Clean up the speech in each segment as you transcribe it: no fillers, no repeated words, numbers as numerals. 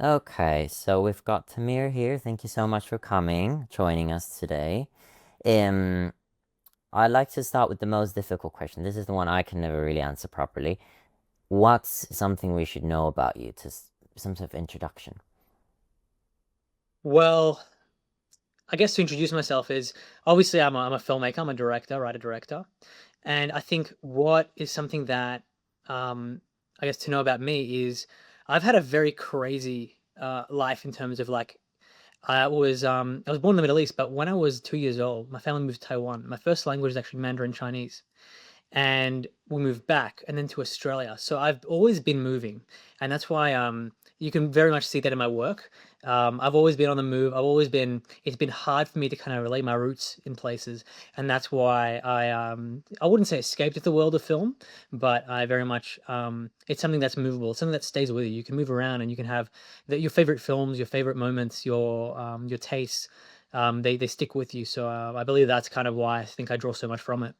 Okay, so we've got Tamir here. Thank you so much for coming, joining us today. Um, I'd like to start with the most difficult question. This is the one I can never really answer properly. What's something we should know about you to some sort of introduction? Well, I guess to introduce myself is obviously I'm a filmmaker, I'm a director, writer director. And I think what is something that I guess to know about me is I've had a very crazy life in terms of like I was born in the Middle East, but when I was 2 years old, my family moved to Taiwan. My first language is actually Mandarin Chinese, and we moved back and then to Australia. So I've always been moving, and that's why you can very much see that in my work. I've always been on the move. It's been hard for me to kind of relate my roots in places, and that's why I wouldn't say escaped the world of film, but I very much it's something that's movable. It's something that stays with you. You can move around and you can have your favorite films, your favorite moments, your tastes. They stick with you. So I believe that's kind of why I think I draw so much from it.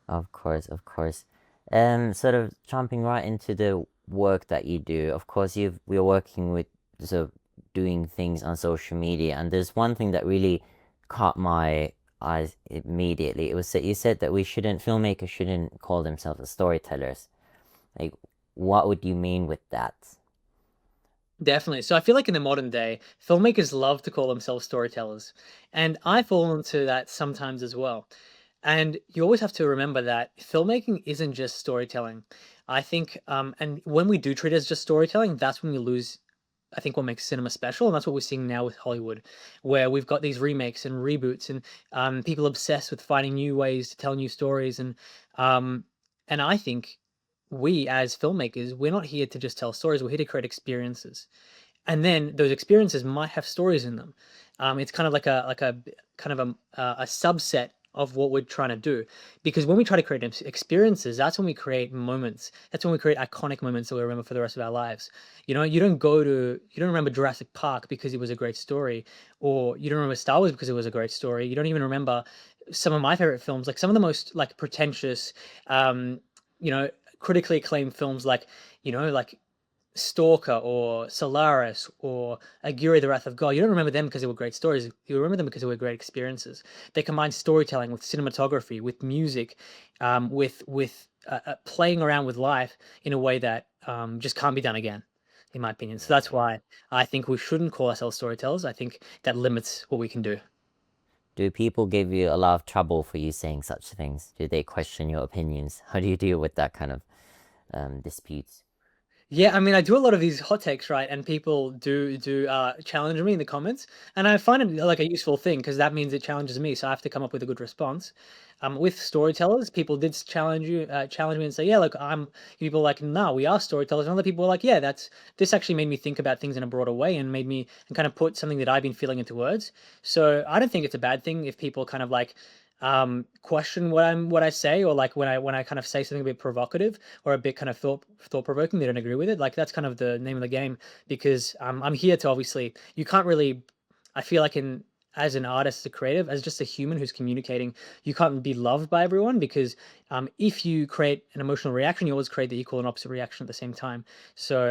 Of course, of course. Sort of jumping right into the work that you do. Of course, we're working with sort of doing things on social media, and there's one thing that really caught my eyes immediately. It was that you said that filmmakers shouldn't call themselves storytellers. Like, what would you mean with that? Definitely. So I feel like in the modern day, filmmakers love to call themselves storytellers. And I fall into that sometimes as well. And you always have to remember that filmmaking isn't just storytelling. I think, and when we do treat it as just storytelling, that's when we lose, I think, what makes cinema special. And that's what we're seeing now with Hollywood, where we've got these remakes and reboots and people obsessed with finding new ways to tell new stories. Um, and I think we as filmmakers, we're not here to just tell stories. We're here to create experiences, and then those experiences might have stories in them. It's kind of kind of a subset of what we're trying to do, because when we try to create experiences, that's when we create moments. That's when we create iconic moments that we remember for the rest of our lives. You know, you don't remember Jurassic Park because it was a great story, or you don't remember Star Wars because it was a great story. You don't even remember some of my favorite films, like some of the most like pretentious, um, you know, critically acclaimed films, like Stalker or Solaris or Aguirre, The Wrath of God. You don't remember them because they were great stories. You remember them because they were great experiences. They combine storytelling with cinematography, with music, with playing around with life in a way that just can't be done again, in my opinion. So Yeah, that's yeah. why I think we shouldn't call ourselves storytellers. I think that limits what we can do. Do people give you a lot of trouble for you saying such things? Do they question your opinions? How do you deal with that kind of disputes? Yeah, I mean, I do a lot of these hot takes, right? And people do challenge me in the comments, and I find it like a useful thing because that means it challenges me. So I have to come up with a good response. With storytellers, people did challenge me and say, "Yeah, look, I'm." People are like, "No, we are storytellers." And other people are like, "Yeah, that's this actually made me think about things in a broader way and made me and kind of put something that I've been feeling into words." So I don't think it's a bad thing if people kind of like question what I say, or like when I kind of say something a bit provocative or a bit kind of thought provoking, they don't agree with it. Like that's kind of the name of the game, because I'm here to obviously you can't really, I feel like in as an artist, as a creative, as just a human who's communicating, you can't be loved by everyone, because if you create an emotional reaction, you always create the equal and opposite reaction at the same time. So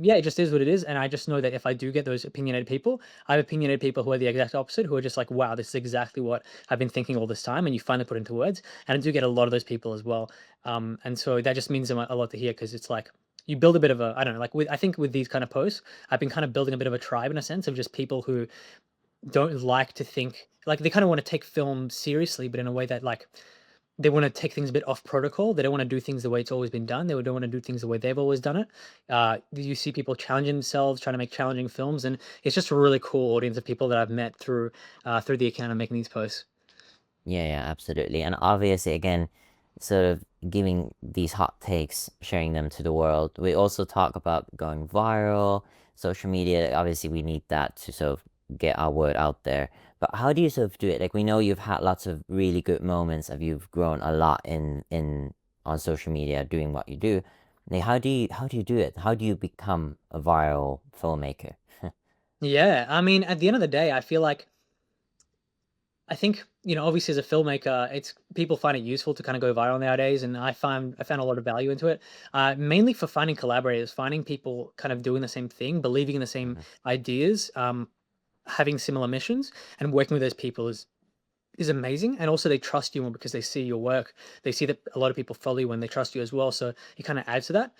yeah, it just is what it is, and I just know that if I do get those opinionated people, I have opinionated people who are the exact opposite, who are just like, wow, this is exactly what I've been thinking all this time, and you finally put it into words. And I do get a lot of those people as well. And so that just means a lot to hear, because it's like you build a bit of a, I don't know, like I think with these kind of posts, I've been kind of building a bit of a tribe in a sense of just people who don't like to think, like they kind of want to take film seriously, but in a way that like they want to take things a bit off protocol. They don't want to do things the way it's always been done. They don't want to do things the way they've always done it. You see people challenging themselves, trying to make challenging films, and it's just a really cool audience of people that I've met through the account of making these posts. Yeah, yeah, absolutely. And obviously, again, sort of giving these hot takes, sharing them to the world. We also talk about going viral, social media. Obviously, we need that to sort of get our word out there. But how do you sort of do it? Like we know you've had lots of really good moments of you've grown a lot in on social media doing what you do. Like how do you do it? How do you become a viral filmmaker? Yeah, I mean, at the end of the day, I feel like I think. obviously as a filmmaker, it's people find it useful to kind of go viral nowadays, and I found a lot of value into it. Mainly for finding collaborators, finding people kind of doing the same thing, believing in the same Mhm. ideas, having similar missions, and working with those people is amazing. And also they trust you more because they see your work. They see that a lot of people follow you when they trust you as well. So it kind of adds to that.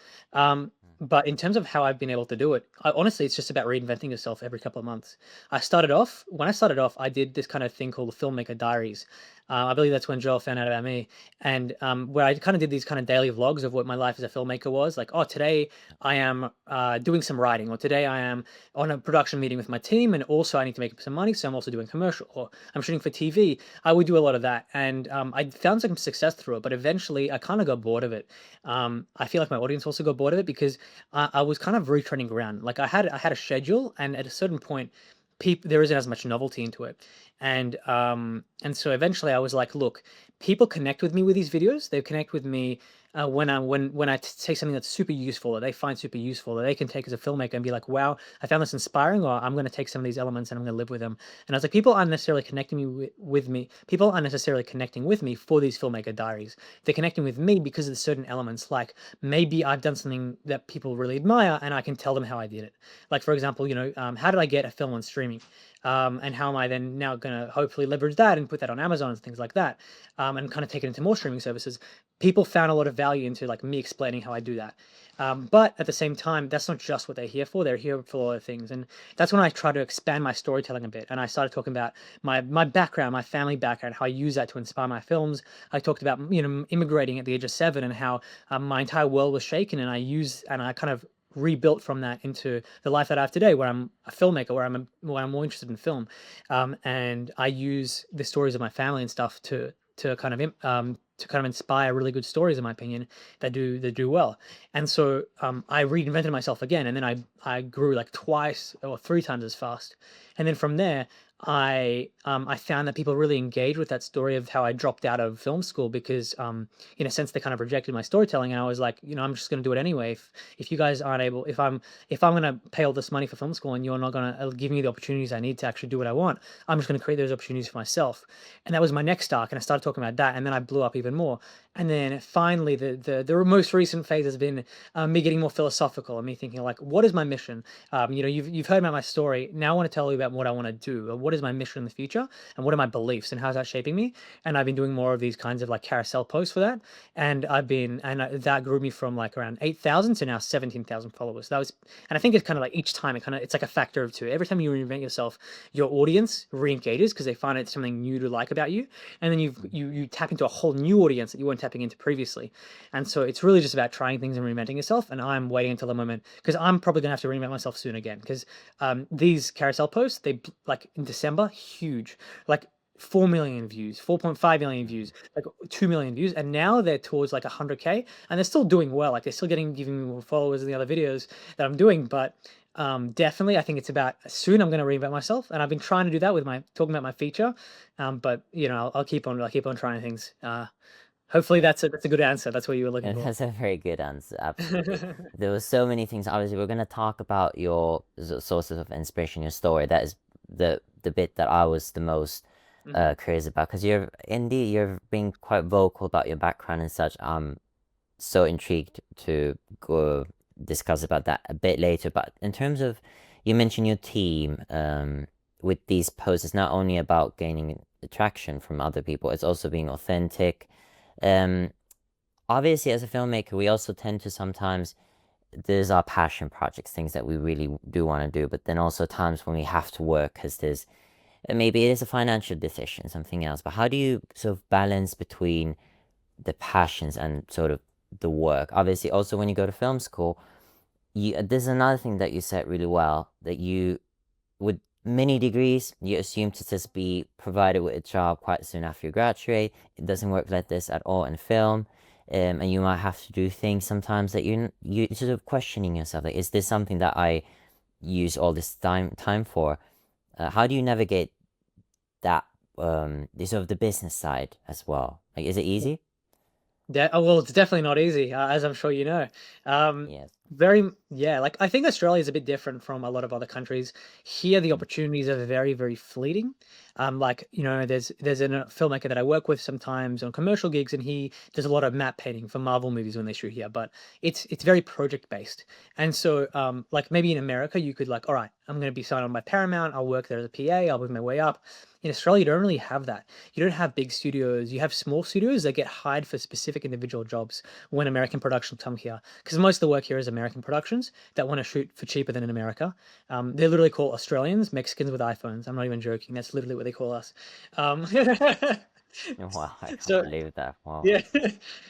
But in terms of how I've been able to do it, honestly, it's just about reinventing yourself every couple of months. When I started off, I did this kind of thing called the Filmmaker Diaries. I believe that's when Joel found out about me. And where I kind of did these kind of daily vlogs of what my life as a filmmaker was like, oh, today I am doing some writing, or today I am on a production meeting with my team, and also I need to make some money. So I'm also doing commercial, or I'm shooting for TV. I would do a lot of that, and I found some success through it. But eventually, I kind of got bored of it. I feel like my audience also got bored of it because I was kind of retreading ground. Like I had a schedule, and at a certain point, there isn't as much novelty into it, and so eventually I was like, look, people connect with me with these videos. They connect with me when I say something that's super useful, that they find super useful, that they can take as a filmmaker and be like, wow, I found this inspiring, or I'm going to take some of these elements and I'm going to live with them. And I was like, people aren't necessarily connecting with me. People aren't necessarily connecting with me for these filmmaker diaries. They're connecting with me because of certain elements. Like maybe I've done something that people really admire, and I can tell them how I did it. Like for example, how did I get a film on streaming? And how am I then now going to hopefully leverage that and put that on Amazon and things like that, and kind of take it into more streaming services. People found a lot of value into like me explaining how I do that. But at the same time, that's not just what they're here for. They're here for a lot of things, and that's when I try to expand my storytelling a bit. And I started talking about my background, my family background, how I use that to inspire my films. I talked about immigrating at the age of 7, and how my entire world was shaken, and I kind of rebuilt from that into the life that I have today, where I'm a filmmaker, where I'm more interested in film, and I use the stories of my family and stuff to kind of inspire really good stories, in my opinion, that do well. And so I reinvented myself again, and then I grew like twice or three times as fast. And then from there, I found that people really engaged with that story of how I dropped out of film school because in a sense they kind of rejected my storytelling, and I was like, I'm just going to do it anyway. If you guys aren't able, if I'm going to pay all this money for film school and you're not going to give me the opportunities I need to actually do what I want, I'm just going to create those opportunities for myself. And that was my next arc, and I started talking about that, and then I blew up even more. And then finally, the most recent phase has been me getting more philosophical, and me thinking like, what is my mission? You've heard about my story. Now I want to tell you about what I want to do, or what is my mission in the future, and what are my beliefs, and how's that shaping me? And I've been doing more of these kinds of like carousel posts for that, and that grew me from like around 8,000 to now 17,000 followers. And I think it's kind of like each time it's like a factor of two. Every time you reinvent yourself, your audience re-engages because they find it something new to like about you, and then you tap into a whole new audience that you weren't tapping into previously. And so it's really just about trying things and reinventing yourself. And I'm waiting until the moment, because I'm probably gonna have to reinvent myself soon again, because these carousel posts, they like in December, huge, like 4 million views, 4.5 million views, like 2 million views, and now they're towards like 100K, and they're still doing well. Like they're still giving me more followers than the other videos that I'm doing, but definitely I think it's about soon I'm going to reinvent myself, and I've been trying to do that with my talking about my feature. But I'll keep on trying things. Hopefully Yeah. that's a good answer. That's what you were looking And for. that's a very good answer, absolutely. There were so many things. Obviously, we're gonna talk about your sources of inspiration, your story. That is the bit that I was the most Mhm. curious about, because you're being quite vocal about your background and such. I'm so intrigued to go discuss about that a bit later. But in terms of, you mentioned your team, with these posts, it's not only about gaining attraction from other people, it's also being authentic. Um, Obviously, as a filmmaker, we also tend to sometimes, there's our passion projects, things that we really do want to do, but then also times when we have to work because there's, maybe it is a financial decision, something else. But how do you sort of balance between the passions and sort of the work? Obviously, also when you go to film school, there's another thing that you said really well, that you, with many degrees, you assume to just be provided with a job quite soon after you graduate. It doesn't work like this at all in film. And you might have to do things sometimes that you sort of questioning yourself, like, is this something that I use all this time for? How do you navigate that, the sort of the business side as well? Like, is it easy? Yeah, well, it's definitely not easy, as I'm sure you know. Yes. Yeah, like I think Australia is a bit different from a lot of other countries. Here, the Mm, opportunities are very, very fleeting. Like, there's a filmmaker that I work with sometimes on commercial gigs, and he does a lot of matte painting for Marvel movies when they shoot here, but it's very project based. And so, like maybe in America, you could like, all right, I'm going to be signed on by Paramount. I'll work there as a PA. I'll move my way up. In Australia, you don't really have that. You don't have big studios. You have small studios that get hired for specific individual jobs when American productions come here, because most of the work here is American productions that want to shoot for cheaper than in America. They literally call Australians Mexicans with iPhones. I'm not even joking. That's literally what they call us. Um, wow, I can't so believe that. Wow. yeah,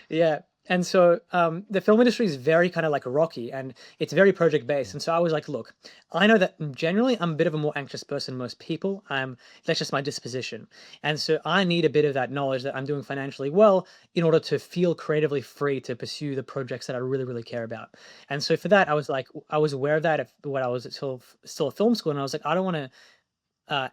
yeah. And so the film industry is very kind of like rocky, and it's very project based. Mm, And so I was like, look, I know that generally I'm a bit of a more anxious person than most people. That's just my disposition. And so I need a bit of that knowledge that I'm doing financially well in order to feel creatively free to pursue the projects that I really, really care about. And so for that, I was like, I was aware of that when I was still at film school, and I was like, I don't want to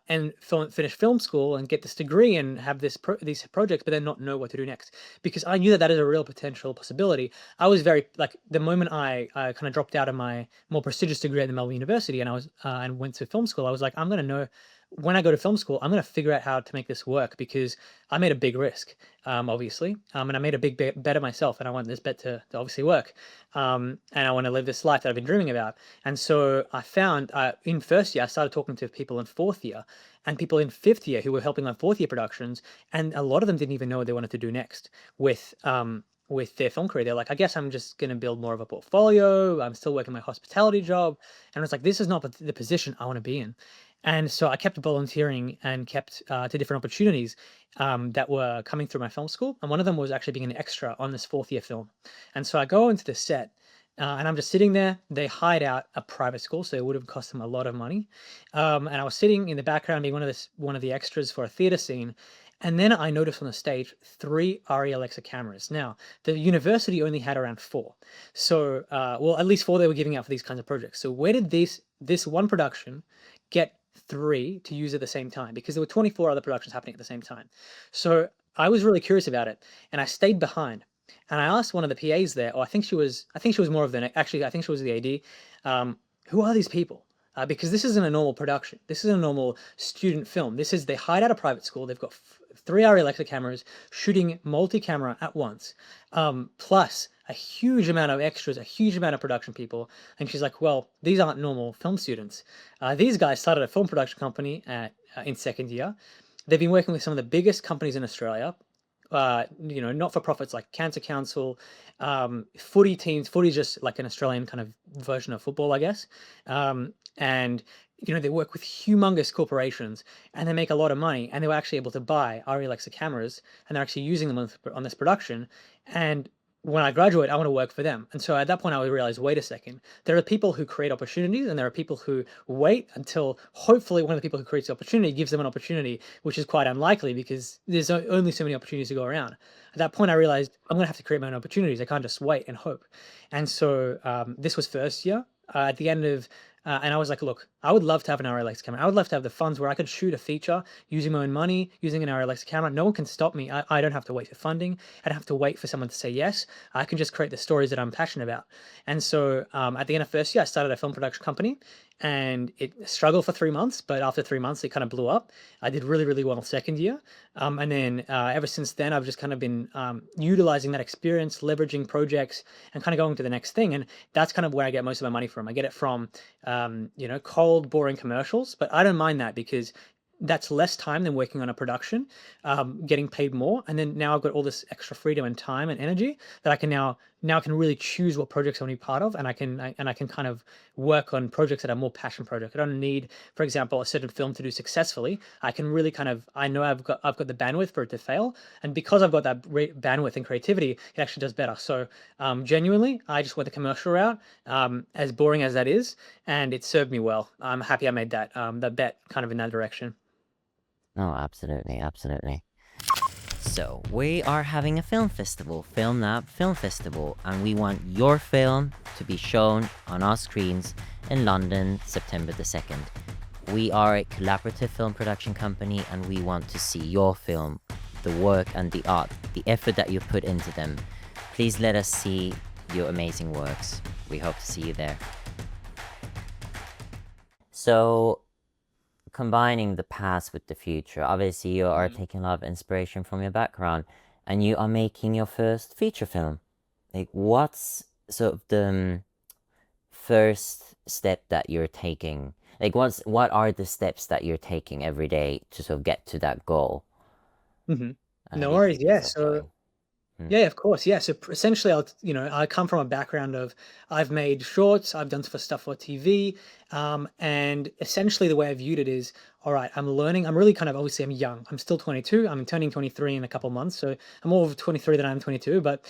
and finish film school and get this degree and have these projects, but then not know what to do next. Because I knew that that is a real potential possibility. I was very like the moment I kind of dropped out of my more prestigious degree at the Melbourne University, and I was and went to film school. I was like, I'm gonna know when I go to film school, I'm gonna figure out how to make this work, because I made a big risk, obviously, and I made a big bet of myself, and I want this bet to obviously work, and I want to live this life that I've been dreaming about. And so I found in first year, I started talking to people in fourth year and people in fifth year who were helping on fourth year productions. And a lot of them didn't even know what they wanted to do next with their film career. They're like, I guess I'm just going to build more of a portfolio. I'm still working my hospitality job. And I was like, this is not the position I want to be in. And so I kept volunteering and kept to different opportunities that were coming through my film school. And one of them was actually being an extra on this fourth year film. And so I go into the set, and I'm just sitting there. They hired out a private school, so it would have cost them a lot of money. And I was sitting in the background, being one of the extras for a theater scene. And then I noticed on the stage three ARRI Alexa cameras. Now, the university only had around four. So, well, at least four they were giving out for these kinds of projects. So where did this one production get three to use at the same time? Because there were 24 other productions happening at the same time. So I was really curious about it, and I stayed behind. And I asked one of the PAs there, or I think she was more of the, actually, I think she was the AD, who are these people? Because this isn't a normal production. This is a normal student film. They hired out a private school. They've got three ARRI Alexa cameras shooting multi-camera at once, plus a huge amount of extras, a huge amount of production people. And she's like, well, these aren't normal film students. These guys started a film production company in second year. They've been working with some of the biggest companies in Australia, not for profits like Cancer Council, footy teams. Footy is just like an Australian kind of version of football, I guess. And they work with humongous corporations, and they make a lot of money. And they were actually able to buy ARRI Alexa cameras, and they're actually using them on this production. And when I graduate, I want to work for them. And so at that point, I realized, wait a second, there are people who create opportunities, and there are people who wait until hopefully one of the people who creates the opportunity gives them an opportunity, which is quite unlikely because there's only so many opportunities to go around. At that point, I realized I'm going to have to create my own opportunities. I can't just wait and hope. And so this was first year. At the end of and I was like, look, I would love to have an ARRI Alexa camera. I would love to have the funds where I could shoot a feature using my own money, using an ARRI Alexa camera. No one can stop me. I don't have to wait for funding. I don't have to wait for someone to say yes. I can just create the stories that I'm passionate about. And so at the end of first year, I started a film production company, and it struggled for 3 months, but after 3 months, it kind of blew up. I did really, really well second year. And then ever since then, I've just kind of been utilizing that experience, leveraging projects, and kind of going to the next thing. And that's kind of where I get most of my money from. I get it from, cold, boring commercials, but I don't mind that because that's less time than working on a production, getting paid more. And then now I've got all this extra freedom and time and energy that I can now I can really choose what projects I want to be part of, and I can kind of work on projects that are more passion projects. I don't need, for example, a certain film to do successfully. I can really I know I've got the bandwidth for it to fail, and because I've got that bandwidth and creativity, it actually does better. So genuinely, I just went the commercial route, as boring as that is, and it served me well. I'm happy I made that bet kind of in that direction. No, absolutely, absolutely. So, we are having a film festival, FILMLAB Film Festival, and we want your film to be shown on our screens in London, September the 2nd. We are a collaborative film production company, and we want to see your film, the work and the art, the effort that you put into them. Please let us see your amazing works. we hope to see you there. So, combining the past with the future, obviously you are taking a lot of inspiration from your background, and you are making your first feature film. Like, what's sort of the first step that you're taking? Like, what are the steps that you're taking every day to sort of get to that goal? Mhm. No If you worries. can Yeah. sort of fill So in. Mm, yeah, of course. Yeah. So essentially, I come from a background of I've made shorts, I've done for stuff for TV, and essentially the way I viewed it is, all right, I'm learning. I'm really kind of obviously I'm young. I'm still 22. I'm turning 23 in a couple months, so I'm more of 23 than I'm 22. But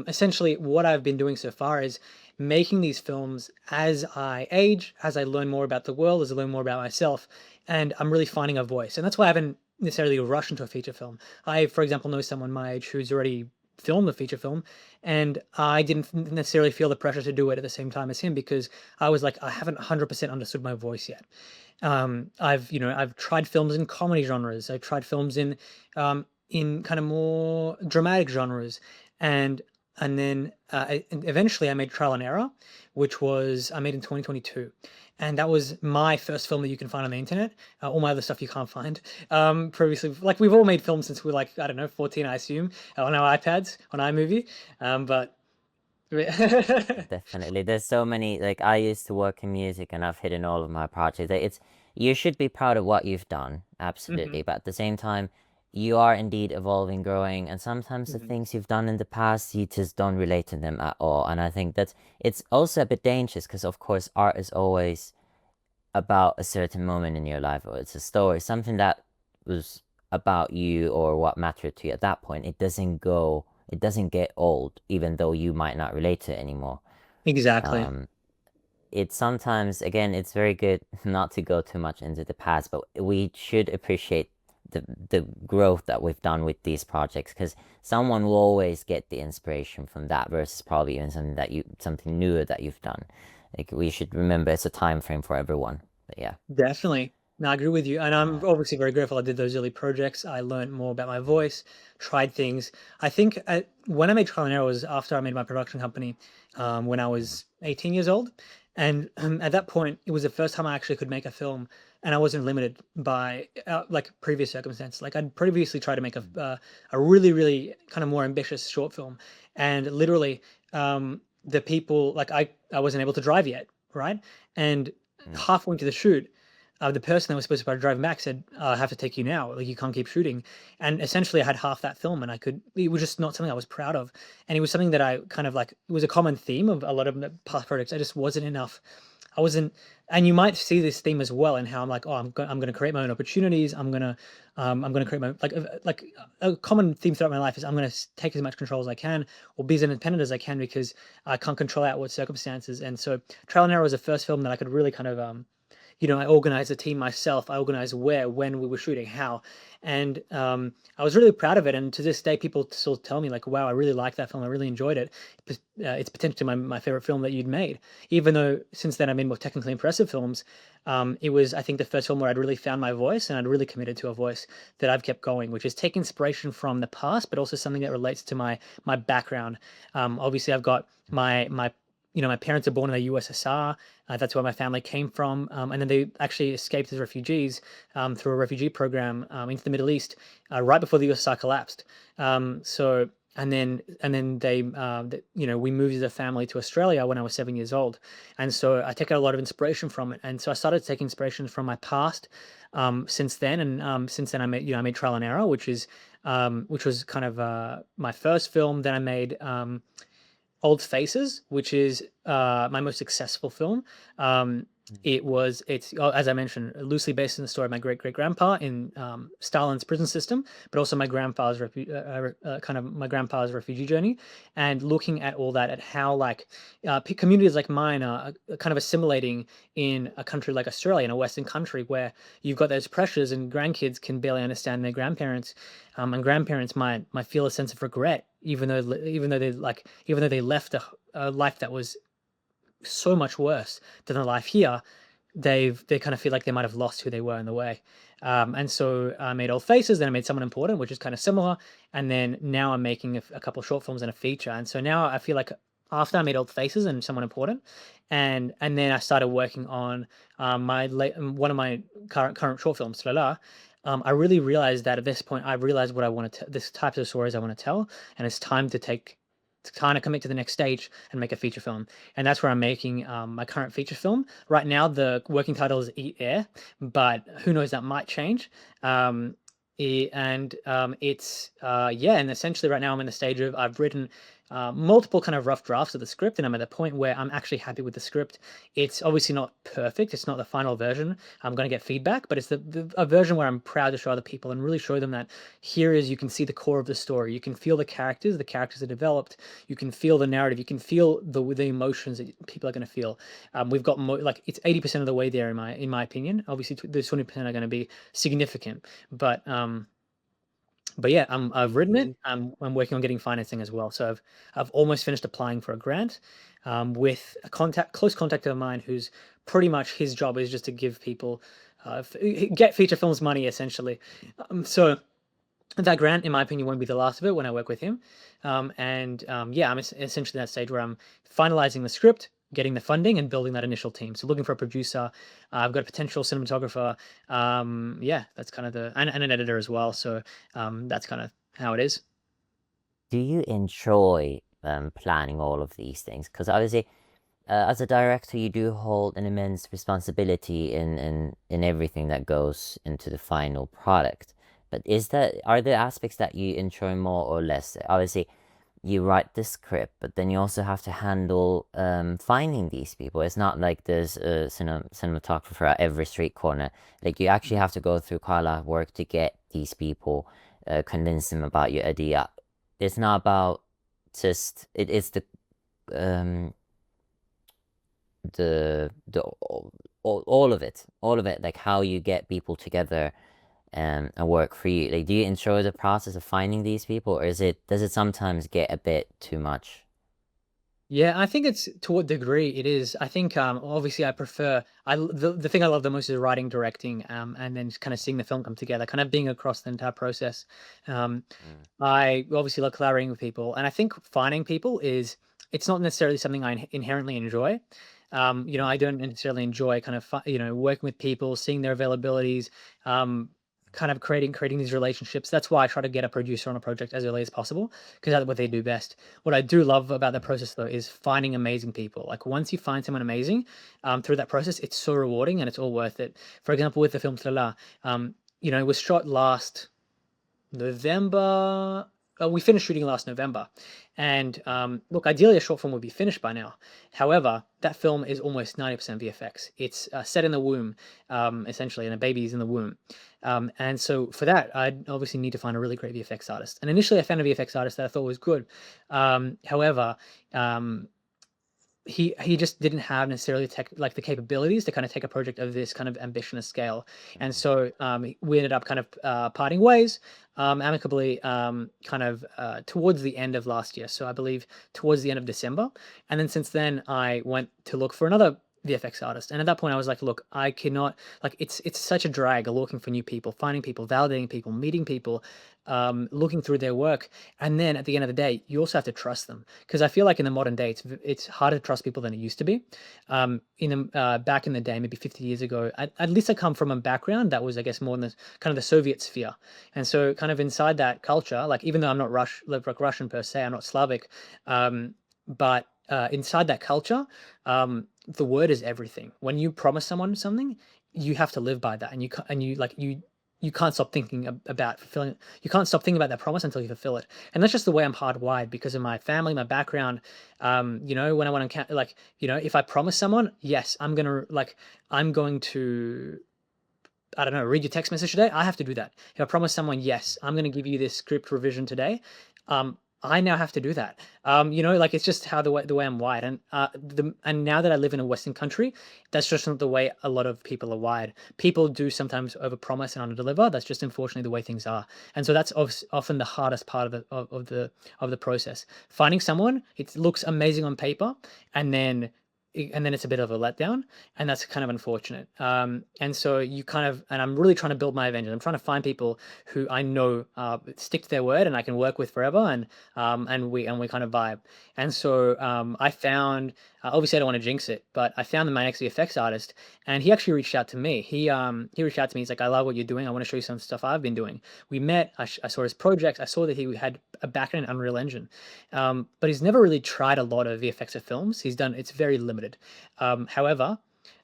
essentially, what I've been doing so far is making these films as I age, as I learn more about the world, as I learn more about myself, and I'm really finding a voice. And that's why I haven't necessarily rushed into a feature film. I, for example, know someone my age who's already film the feature film, and I didn't necessarily feel the pressure to do it at the same time as him because I was like, I haven't 100% understood my voice yet. I've tried films in comedy genres. I've tried films in kind of more dramatic genres, and then and eventually I made Trial and Error, which was I made in 2022, and that was my first film that you can find on the internet. All my other stuff you can't find. Previously, like we've all made films since we were like I don't know 14, I assume, on our iPads on iMovie, but. definitely. There's so many, like, I used to work in music and I've hit in all of my projects. Like, you should be proud of what you've done, Mhm, absolutely. But at the same time, you are indeed evolving, growing, and sometimes the mhm. things you've done in the past, you just don't relate to them at all. And I think that it's also a bit dangerous because, of course, art is always about a certain moment in your life, or it's a story, something that was about you or what mattered to you at that point. It doesn't get old, even though you might not relate to it anymore. Exactly. Um, it's sometimes, again, it's very good not to go too much into the past, but we should appreciate the growth that we've done with these projects because someone will always get the inspiration from that versus probably even something newer that you've done. Like, we should remember it's a time frame for everyone. But yeah. Definitely. No, I agree with you. And I'm Uh, obviously very grateful I did those early projects. I learned more about my voice, tried things. I think when I made Trial and Error was after I made my production company when I was 18 years old. And at that point, it was the first time I actually could make a film and I wasn't limited by like previous circumstances. Like I'd previously tried to make a really, really kind of more ambitious short film. And literally, the people, like I wasn't able to drive yet, right? And mm, halfway into the shoot, the person that was supposed to be driving back said, "I have to take you now. Like you can't keep shooting." And essentially, I had half that film, and I could. It was just not something I was proud of, and it was something that I kind of like. It was a common theme of a lot of the past projects. I just wasn't enough. I wasn't, and you might see this theme as well in how I'm like, oh, I'm going to create my own opportunities. I'm going to create my like a common theme throughout my life is I'm going to take as much control as I can or be as independent as I can because I can't control outward circumstances. And so, Trial and Error was the first film that I could really kind of I organized the team myself. I organized where, when we were shooting, how, and I was really proud of it. And to this day, people still tell me like, "Wow, I really like that film. I really enjoyed it. It's potentially my favorite film that you'd made." Even though since then I made more technically impressive films, it was I think the first film where I'd really found my voice and I'd really committed to a voice that I've kept going, which is take inspiration from the past, but also something that relates to my background. Obviously, I've got my parents are born in the USSR. That's where my family came from. And then they actually escaped as refugees through a refugee program into the Middle East right before the USSR collapsed. So and then we moved as a family to Australia when I was 7 years old, and so I take a lot of inspiration from it. And so I started taking inspiration from my past since then, and since then I made Trial and Error, which was kind of my first film. Then I made Old Faces, which is my most successful film. mm, It's as I mentioned, loosely based on the story of my great great grandpa in Stalin's prison system, but also kind of my grandpa's refugee journey, and looking at all that, at how like communities like mine are kind of assimilating in a country like Australia, in a Western country where you've got those pressures, and grandkids can barely understand their grandparents, and grandparents might feel a sense of regret, even though they left a life that was so much worse than the life here. They kind of feel like they might have lost who they were in the way. And so I made Old Faces, then I made Someone Important, which is kind of similar, and then now I'm making a couple short films and a feature. And so now I feel like after I made all the faces and someone important, and then I started working on one of my current short films, La La. I really realized that at this point, I realized what I want to this types of stories I want to tell, and it's time to kind of commit to the next stage and make a feature film. And that's where I'm making my current feature film. Right now, the working title is Eat Air, but who knows, that might change. It's yeah, and essentially right now I'm in the stage of I've written multiple kind of rough drafts of the script, and I'm at the point where I'm actually happy with the script. It's obviously not perfect, it's not the final version. I'm going to get feedback, but it's a version where I'm proud to show other people and really show them that here is, you can see the core of the story, you can feel the characters are developed, you can feel the narrative, you can feel the emotions that people are going to feel. We've got like it's 80% of the way there in my opinion. Obviously those 20% are going to be significant, but yeah, I've written it. I'm working on getting financing as well. So I've almost finished applying for a grant with a close contact of mine, who's pretty much, his job is just to give people get feature films money essentially. So that grant, in my opinion, won't be the last of it when I work with him. Yeah, I'm essentially at that stage where I'm finalizing the script, getting the funding, and building that initial team. So looking for a producer. I've got a potential cinematographer. Yeah, that's kind of and an editor as well. So that's kind of how it is. Do you enjoy planning all of these things? Because obviously, as a director, you do hold an immense responsibility in everything that goes into the final product. But are there aspects that you enjoy more or less? Obviously, you write the script, but then you also have to handle finding these people. It's not like there's a cinematographer at every street corner. Like, you actually have to go through quite a lot of work to get these people, convince them about your idea. It's not about just it's um the all of it, like how you get people together and work for you. Like, do you enjoy the process of finding these people, or does it sometimes get a bit too much? Yeah, I think it's, to what degree it is. I think obviously I prefer the thing I love the most is writing, directing, and then just kind of seeing the film come together, kind of being across the entire process. Um, Mm. I obviously love collaborating with people, and I think finding people is, it's not necessarily something I inherently enjoy. I don't necessarily enjoy kind of working with people, seeing their availabilities, kind of creating these relationships. That's why I try to get a producer on a project as early as possible, because that's what they do best. What I do love about the process though is finding amazing people. Like, once you find someone amazing, through that process, it's so rewarding and it's all worth it. For example, with the film Trela, it was shot last November. We finished shooting last November, and look, ideally a short film would be finished by now. However, that film is almost 90% VFX. It's set in the womb, essentially, and a baby's in the womb. And so for that, I obviously need to find a really great VFX artist. And initially, I found a VFX artist that I thought was good. However, he just didn't have necessarily the capabilities to kind of take a project of this kind of ambitious scale. And Mhm. so we ended up kind of parting ways amicably, kind of towards the end of last year. So I believe towards the end of December. And then since then, I went to look for another VFX artist. And at that point, I was like, look, I cannot, like, it's such a drag looking for new people, finding people, validating people, meeting people, looking through their work. And then at the end of the day, you also have to trust them, because I feel like in the modern day, it's harder to trust people than it used to be. Back in the day, maybe 50 years ago, at least I come from a background that was, I guess, more in the kind of the Soviet sphere. And so kind of inside that culture, like, even though I'm not Russian per se, I'm not Slavic, but inside that culture, the word is everything. When you promise someone something, you have to live by that, and you can't stop thinking about fulfilling. You can't stop thinking about that promise until you fulfill it. And that's just the way I'm hardwired, because of my family, my background. When I want to, if I promise someone, yes, I'm going to, I don't know, read your text message today. I have to do that. If I promise someone, yes, I'm going to give you this script revision today, I now have to do that. It's just how the way I'm wired. And now that I live in a Western country, that's just not the way a lot of people are wired. People do sometimes overpromise and underdeliver. That's just unfortunately the way things are. And so that's often the hardest part of the process. Finding someone, it looks amazing on paper, and then and then it's a bit of a letdown, and that's kind of unfortunate. And so you kind of, and I'm really trying to build my Avengers. I'm trying to find people who I know stick to their word and I can work with forever, and we kind of vibe. And so I found, obviously I don't want to jinx it, but I found the main VFX artist, and he actually reached out to me. He reached out to me. He's like, I love what you're doing. I want to show you some stuff I've been doing. We met. I saw his projects. I saw that he had a background in Unreal Engine, but he's never really tried a lot of VFX of films. It's very limited. However,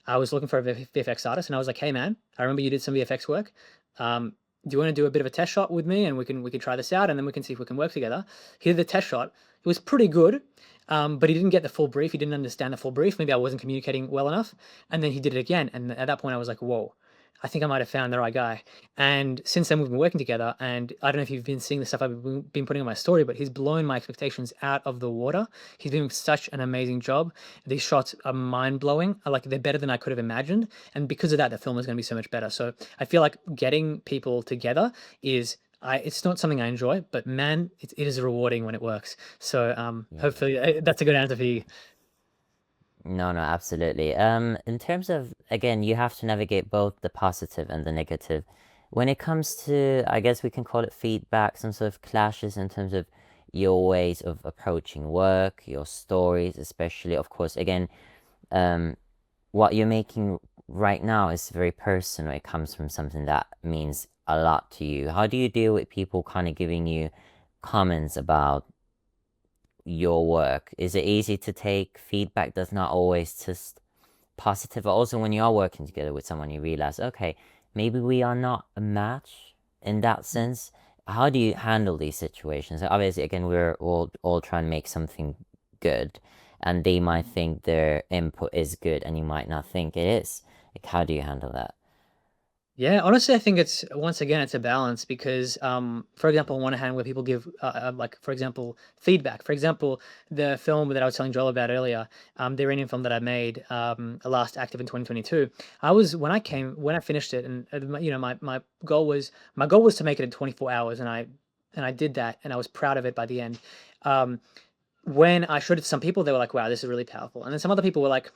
I was looking for a VFX artist, and I was like, hey man, I remember you did some VFX work. Do you want to do a bit of a test shot with me, and we can try this out, and then we can see if we can work together. He did the test shot. It was pretty good, but he didn't get the full brief. He didn't understand the full brief. Maybe I wasn't communicating well enough. And then he did it again, and at that point, I was like, whoa. I think I might have found the right guy. And since then, we've been working together. And I don't know if you've been seeing the stuff I've been putting on my story, but he's blown my expectations out of the water. He's doing such an amazing job. These shots are mind blowing. Like, they're better than I could have imagined. And because of that, the film is going to be so much better. So I feel like getting people together it's not something I enjoy, but man, it is rewarding when it works. So Yeah. hopefully that's a good answer for you. No, no, absolutely. In terms of, again, you have to navigate both the positive and the negative. When it comes to, I guess we can call it feedback, some sort of clashes in terms of your ways of approaching work, your stories, especially, of course, again, um, what you're making right now is very personal. It comes from something that means a lot to you. How do you deal with people kind of giving you comments about your work? Is it easy to take feedback that's not always just positive? But also, when you are working together with someone, you realize, okay, maybe we are not a match in that sense. How do you handle these situations? Obviously, again, we're all trying to make something good, and they might think their input is good, and you might not think it is. Like, how do you handle that? Yeah, honestly, I think it's once again it's a balance because, for example, on one hand, where people give like for example feedback. For example, the film that I was telling Joel about earlier, the Iranian film that I made, last active in 2022. I was when I finished it, and my goal was to make it in 24 hours, and I did that, and I was proud of it by the end. Um, when I showed it to some people, they were like, wow, this is really powerful. And then some other people were like,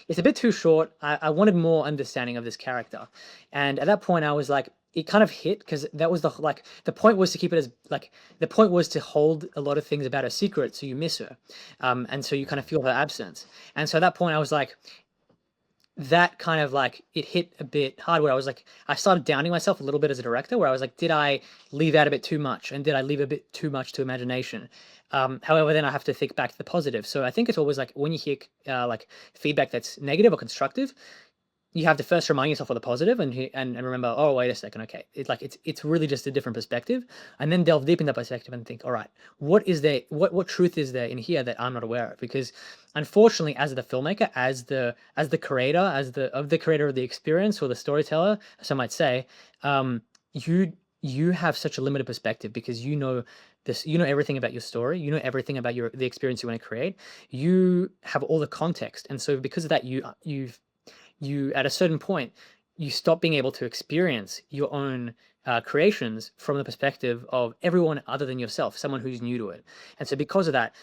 it's a bit too short. I wanted more understanding of this character. And at that point, I was like, it kind of hit because that was the point was to keep it as like, the point was to hold a lot of things about her secret. So you miss her. And so you kind of feel her absence. And so at that point, I was like, that kind of like it hit a bit hard where I was like, I started doubting myself a little bit as a director, where I was like, did I leave out a bit too much, and did I leave a bit too much to imagination? However, then I have to think back to the positive. So I think it's always like when you hear like feedback that's negative or constructive, you have to first remind yourself of the positive, and remember, oh, wait a second, okay, it's really just a different perspective, and then delve deep in that perspective and think, all right, what truth is there in here that I'm not aware of? Because unfortunately, as the filmmaker, as the creator, the creator of the experience, or the storyteller, some might say, you have such a limited perspective because you know everything about your story, you know everything about the experience you want to create, you have all the context, and so because of that, you at a certain point you stop being able to experience your own creations from the perspective of everyone other than yourself, someone who's new to it. And so because of that,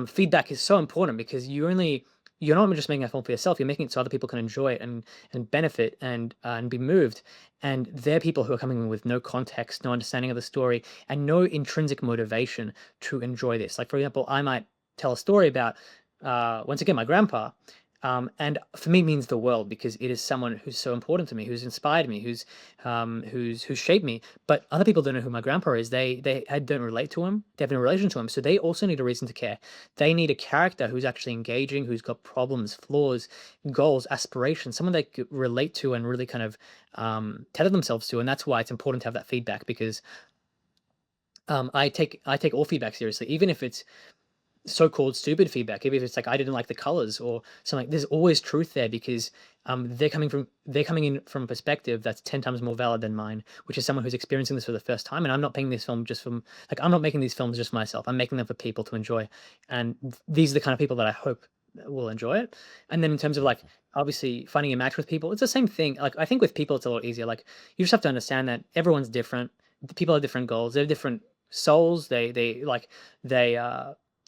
feedback is so important because you're not just making a film for yourself, you're making it so other people can enjoy it and benefit and be moved. And they're people who are coming in with no context, no understanding of the story, and no intrinsic motivation to enjoy this. Like, for example, I might tell a story about once again my grandpa, and for me means the world because it is someone who's so important to me, who's inspired me, who's shaped me. But other people don't know who my grandpa is. They don't relate to him. They have no relation to him. So they also need a reason to care. They need a character who's actually engaging, who's got problems, flaws, goals, aspirations, someone they could relate to and really kind of tether themselves to. And that's why it's important to have that feedback because I take all feedback seriously, even if it's so-called stupid feedback, even if it's like I didn't like the colors or something. There's always truth there because they're coming in from a perspective that's 10 times more valid than mine, which is someone who's experiencing this for the first time. And I'm not making this film just from like I'm not making these films just for myself. I'm making them for people to enjoy, and these are the kind of people that I hope will enjoy it. And then in terms of like obviously finding a match with people, it's the same thing. Like I think with people it's a lot easier. Like you just have to understand that everyone's different. People have different goals. They have different souls. They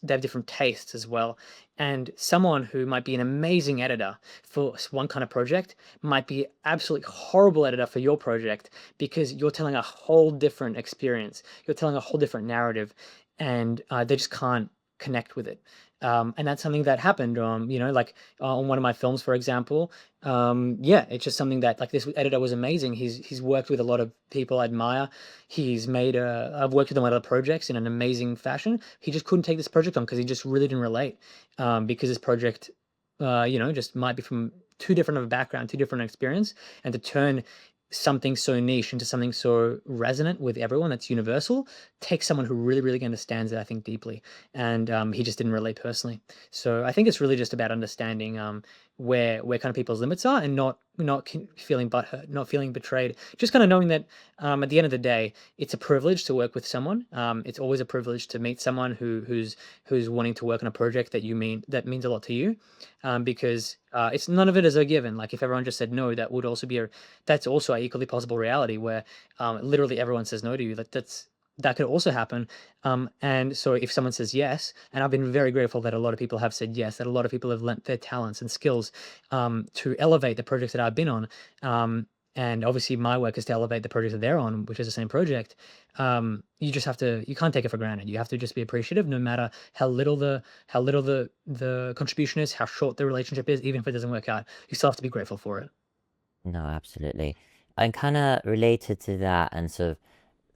they have different tastes as well. And someone who might be an amazing editor for one kind of project might be absolutely horrible editor for your project, because you're telling a whole different experience. You're telling a whole different narrative, and they just can't connect with it. And that's something that happened, like on one of my films, for example. Yeah, it's just something that, like, this editor was amazing. He's worked with a lot of people I admire. I've worked with him on other projects in an amazing fashion. He just couldn't take this project on because he just really didn't relate. Because this project, just might be from too different of a background, too different experience, and to turn something so niche into something so resonant with everyone that's universal takes someone who really, really understands it, I think, deeply. And he just didn't relate personally. So I think it's really just about understanding where kind of people's limits are, and not feeling butthurt, not feeling betrayed. Just kind of knowing that at the end of the day, it's a privilege to work with someone. It's always a privilege to meet someone who's wanting to work on a project that means a lot to you, because it's none of it is a given. Like, if everyone just said no, that's also an equally possible reality where literally everyone says no to you. That could also happen. And so if someone says yes, and I've been very grateful that a lot of people have said yes, that a lot of people have lent their talents and skills to elevate the projects that I've been on. And obviously my work is to elevate the project that they're on, which is the same project. You can't take it for granted. You have to just be appreciative, no matter how little the contribution is, how short the relationship is. Even if it doesn't work out, you still have to be grateful for it. No, absolutely. And kind of related to that, and sort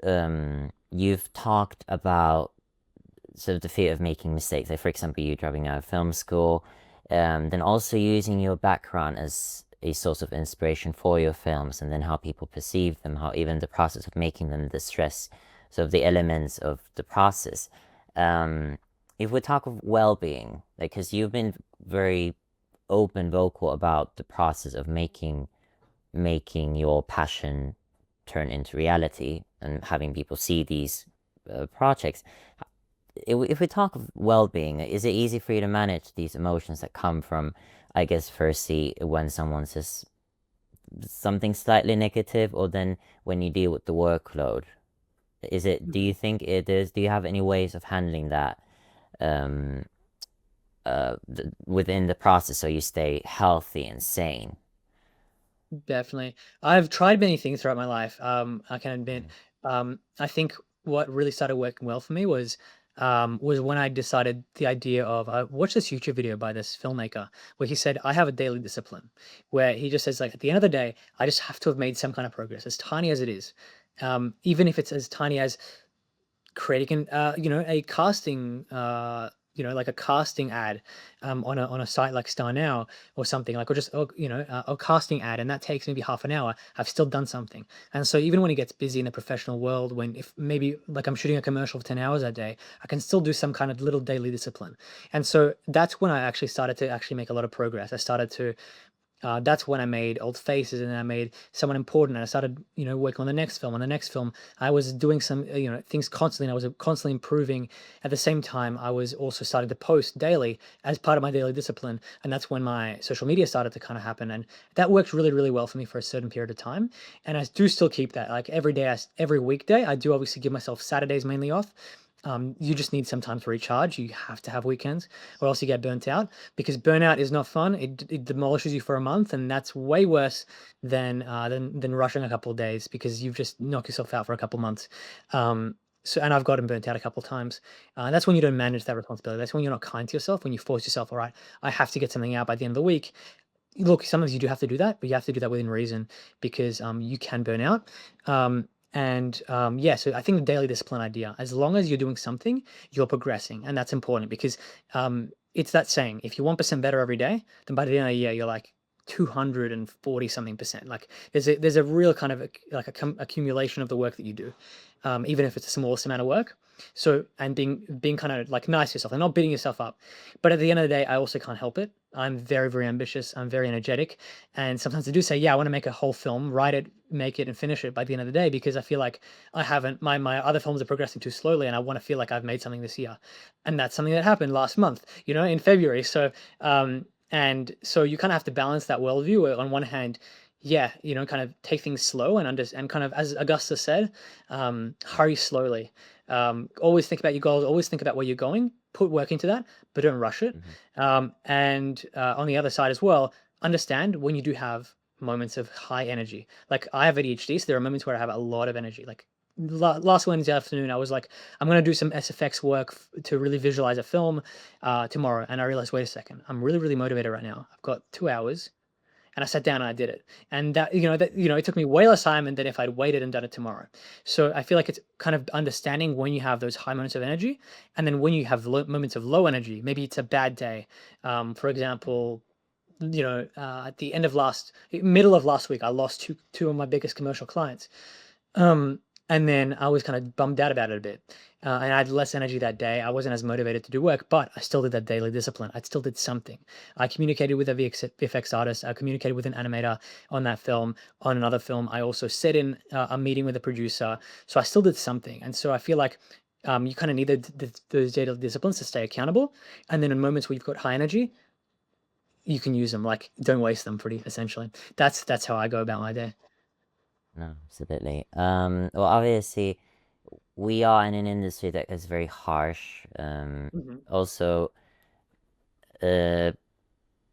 of you've talked about sort of the fear of making mistakes. Like, for example, you dropping out of film school, then also using your background as a source of inspiration for your films, and then how people perceive them, how even the process of making them, the stress, sort of the elements of the process. If we talk of well-being, like, because you've been very open, vocal about the process of making your passion turn into reality and having people see these projects. If we talk of well-being, is it easy for you to manage these emotions that come from, I guess, firstly, when someone says something slightly negative, or then when you deal with the workload? Do you think it is, do you have any ways of handling that within the process so you stay healthy and sane? Definitely. I've tried many things throughout my life. I can admit. I think what really started working well for me was when I decided the idea of, I watched this YouTube video by this filmmaker where he said, I have a daily discipline, where he just says, like, at the end of the day, I just have to have made some kind of progress, as tiny as it is. Even if it's as tiny as creating a casting like a casting ad on a site like Star Now or something, like, or just a casting ad, and that takes maybe half an hour. I've still done something. And so even when it gets busy in the professional world, when if maybe like I'm shooting a commercial for 10 hours a day, I can still do some kind of little daily discipline. And so that's when I actually started to actually make a lot of progress. I started to that's when I made Old Faces, and then I made Someone Important, and I started, working on the next film. On the next film, I was doing some, things constantly, and I was constantly improving. At the same time, I was also starting to post daily as part of my daily discipline, and that's when my social media started to kind of happen, and that worked really, really well for me for a certain period of time. And I do still keep that, like, every day, every weekday. I do obviously give myself Saturdays mainly off. You just need some time to recharge. You have to have weekends, or else you get burnt out, because burnout is not fun. It demolishes you for a month, and that's way worse than rushing a couple of days, because you've just knocked yourself out for a couple months. And I've gotten burnt out a couple of times. That's when you don't manage that responsibility. That's when you're not kind to yourself. When you force yourself, all right, I have to get something out by the end of the week. Look, sometimes you do have to do that, but you have to do that within reason, because you can burn out. So I think the daily discipline idea, as long as you're doing something, you're progressing. And that's important, because it's that saying, if you're 1% better every day, then by the end of the year, you're like 240 something percent. Like, there's a real kind of accumulation of the work that you do, even if it's the smallest amount of work. So, and being kind of like nice to yourself and not beating yourself up. But at the end of the day, I also can't help it. I'm very, very ambitious. I'm very energetic. And sometimes I do say, yeah, I want to make a whole film, write it, make it, and finish it by the end of the day, because I feel like I haven't, my other films are progressing too slowly, and I want to feel like I've made something this year. And that's something that happened last month, in February. So, and so you kind of have to balance that worldview. On one hand, yeah, kind of take things slow, and kind of, as Augusta said, hurry slowly. Always think about your goals, always think about where you're going, put work into that, but don't rush it. Hmm. And on the other side as well, understand when you do have moments of high energy. Like I have ADHD, so there are moments where I have a lot of energy. Like last Wednesday afternoon, I was like, I'm gonna do some SFX work to really visualize a film tomorrow, and I realized, wait a second, I'm really really motivated right now. I've got 2 hours. And I sat down and I did it. And it took me way less time than if I'd waited and done it tomorrow. So I feel like it's kind of understanding when you have those high moments of energy, and then when you have moments of low energy. Maybe it's a bad day. For example, at the middle of last week, I lost two of my biggest commercial clients. Um, and then I was kind of bummed out about it a bit. And I had less energy that day. I wasn't as motivated to do work, but I still did that daily discipline. I still did something. I communicated with a VFX artist. I communicated with an animator on that film. On another film, I also set in a meeting with a producer. So I still did something. And so I feel like you kind of need those daily disciplines to stay accountable. And then in moments where you've got high energy, you can use them. Like, don't waste them. Pretty essentially. That's how I go about my day. No, absolutely. Well, obviously, we are in an industry that is very harsh. Hmm. Also, uh,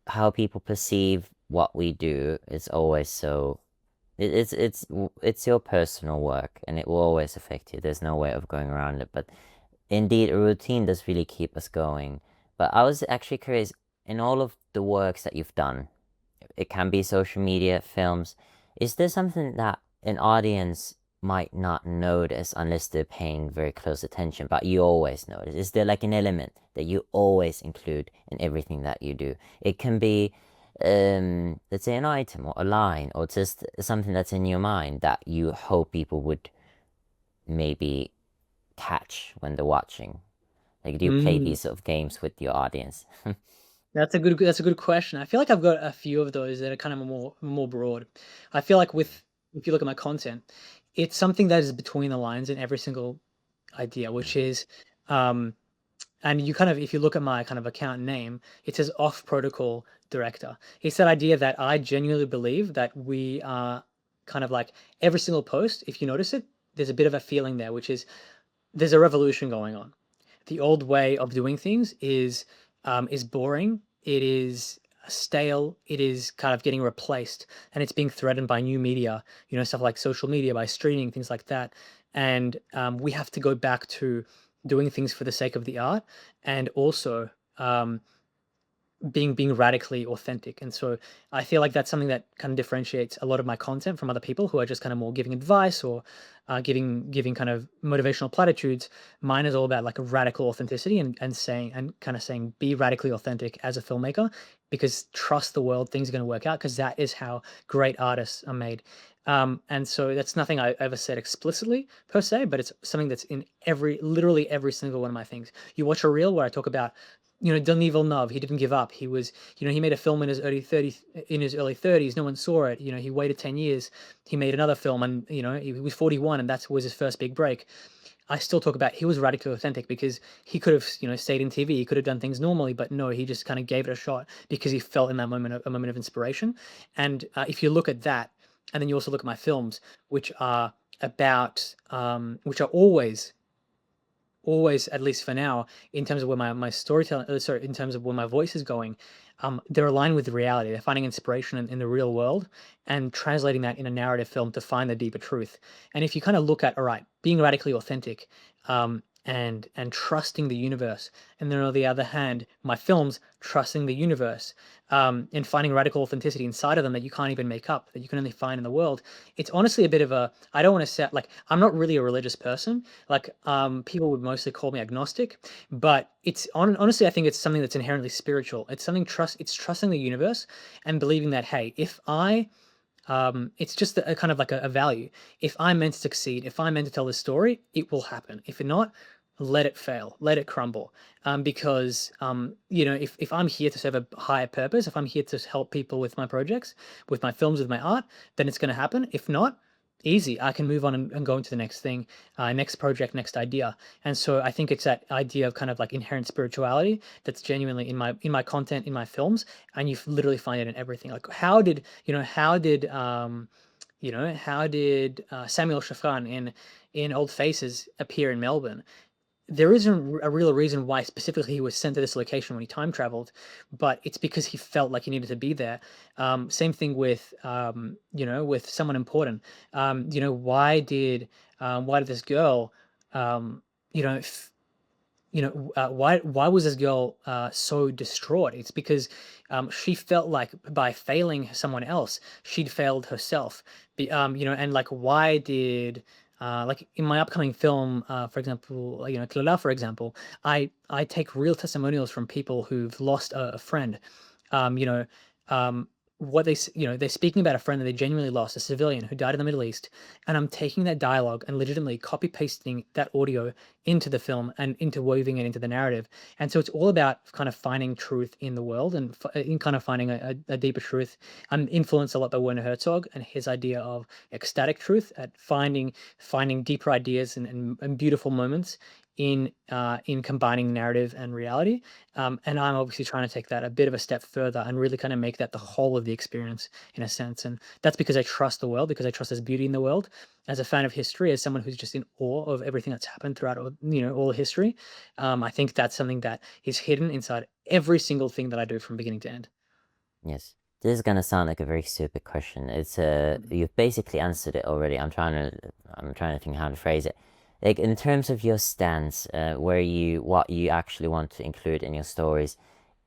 how people perceive what we do is always so. It's your personal work, and it will always affect you. There's no way of going around it. But indeed, a routine does really keep us going. But I was actually curious, in all of the works that you've done, it can be social media, films, is there something that an audience might not notice unless they're paying very close attention, but you always notice? Is there like an element that you always include in everything that you do? It can be, let's say, an item or a line or just something that's in your mind that you hope people would maybe catch when they're watching. Like, do you play Mm. these sort of games with your audience? That's a good question. I feel like I've got a few of those that are kind of more broad. I feel like if you look at my content, it's something that is between the lines in every single idea, which is um and you kind of if you look at my kind of account name, it says off protocol director. It's that idea that I genuinely believe that we are kind of like every single post, if you notice it, there's a bit of a feeling there, which is there's a revolution going on. The old way of doing things is boring. It is stale. It is kind of getting replaced, and it's being threatened by new media. Stuff like social media, by streaming, things like that. And we have to go back to doing things for the sake of the art, and also um, being radically authentic. And so I feel like that's something that kind of differentiates a lot of my content from other people who are just kind of more giving advice or giving kind of motivational platitudes. Mine is all about like a radical authenticity and saying be radically authentic as a filmmaker, because trust the world, things are going to work out, because that is how great artists are made. And so that's nothing I ever said explicitly per se, but it's something that's in literally every single one of my things. You watch a reel where I talk about Denis Villeneuve, he didn't give up. He made a film in his early 30s. No one saw it. He waited 10 years. He made another film, and he was 41, and that was his first big break. I still talk about he was radically authentic, because he could have, stayed in TV. He could have done things normally, but no, he just kind of gave it a shot because he felt in that moment a moment of inspiration. And if you look at that, and then you also look at my films, which are which are always, at least for now, in terms of where my storytelling, sorry, in terms of where my voice is going, they're aligned with reality. They're finding inspiration in the real world and translating that in a narrative film to find the deeper truth. And if you kind of look at, all right, being radically authentic, and trusting the universe, and then on the other hand, my films trusting the universe, and finding radical authenticity inside of them that you can't even make up, that you can only find in the world. It's honestly a bit of a, I don't want to sound like, I'm not really a religious person. Like, people would mostly call me agnostic, but honestly, I think it's something that's inherently spiritual. It's trusting the universe and believing that, hey, if I it's just a kind of like a value. If I'm meant to succeed, if I'm meant to tell this story, it will happen. If it not, let it fail, let it crumble. Because if I'm here to serve a higher purpose, if I'm here to help people with my projects, with my films, with my art, then it's going to happen. If not, easy, I can move on and go into the next thing, next project, next idea. And so I think it's that idea of kind of like inherent spirituality that's genuinely in my content, in my films, and you literally find it in everything. Like, how did Samuel Shafran in Old Faces appear in Melbourne? there isn't a real reason why specifically he was sent to this location when he time traveled, but it's because he felt like he needed to be there. Same thing with with someone important. Why did this girl um, you know f- why was this girl so distraught? It's because she felt like by failing someone else, she'd failed herself. And like why did like in my upcoming film, for example, Clala, for example, I take real testimonials from people who've lost a friend. Um, you know, um, they're speaking about a friend that they genuinely lost, a civilian who died in the Middle East, and I'm taking that dialogue and legitimately copy pasting that audio into the film and interweaving it into the narrative. And so it's all about kind of finding truth in the world and in kind of finding a deeper truth. I'm influenced a lot by Werner Herzog and his idea of ecstatic truth, at finding deeper ideas and beautiful moments in combining narrative and reality. And I'm obviously trying to take that a bit of a step further and really kind of make that the whole of the experience in a sense. And that's because I trust the world, because I trust there's beauty in the world. As a fan of history, as someone who's just in awe of everything that's happened throughout all history, I think that's something that is hidden inside every single thing that I do from beginning to end. Yes. This is gonna sound like a very stupid question. It's you've basically answered it already. I'm trying to think how to phrase it. Like in terms of your stance, what you actually want to include in your stories,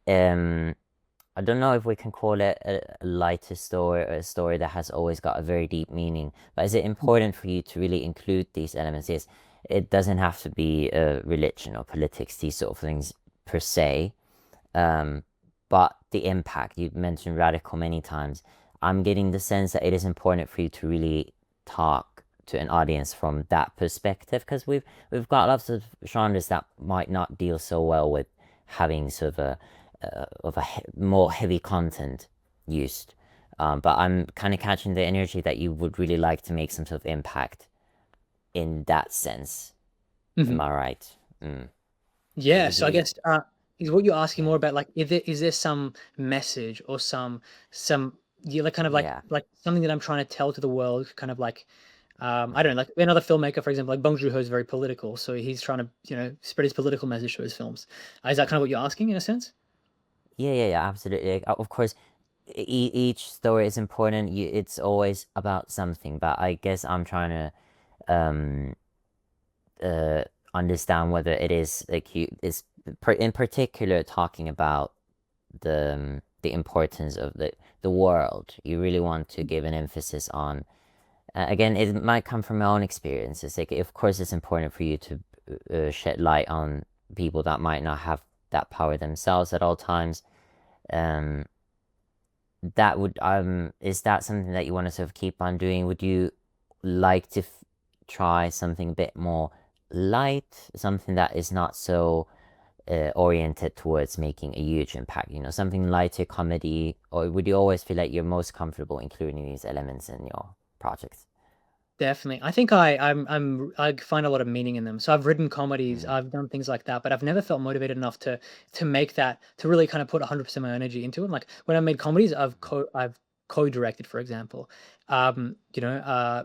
um, I don't know if we can call it a lighter story or a story that has always got a very deep meaning, but is it important for you to really include these elements? Yes, it doesn't have to be religion or politics, these sort of things per se. Um, but the impact, you mentioned radical many times. I'm getting the sense that it is important for you to really talk to an audience from that perspective, because we've got lots of genres that might not deal so well with having sort of more heavy content used. But I'm kind of catching the energy that you would really like to make some sort of impact in that sense. Am Mhm. I right? Mm. Yeah, Would so I you? guess is what you're asking Yeah. more about, like, is there some message or some like kind of Yeah. like something that I'm trying to tell to the world, kind of like I don't know, like another filmmaker, for example, like Bong Joon-ho is very political, so he's trying to spread his political message through his films. Is that kind of what you're asking in a sense? Yeah, absolutely. Like, of course, each story is important. It's always about something, but I guess I'm trying to um uh understand whether it is like you is in particular talking about the importance of the world. You really want to give an emphasis on. Again, it might come from my own experiences. Like, of course, it's important for you to shed light on people that might not have that power themselves at all times. Um, that would is that something that you want to sort of keep on doing? Would you like to try something a bit more light, something that is not so oriented towards making a huge impact? Something lighter comedy, or would you always feel like you're most comfortable including these elements in your projects? Definitely. I think I find a lot of meaning in them. So I've written comedies, Mm, I've done things like that, but I've never felt motivated enough to make that, to really kind of put 100% my energy into it. Like when I made comedies, I've co-directed, for example. Um, you know, uh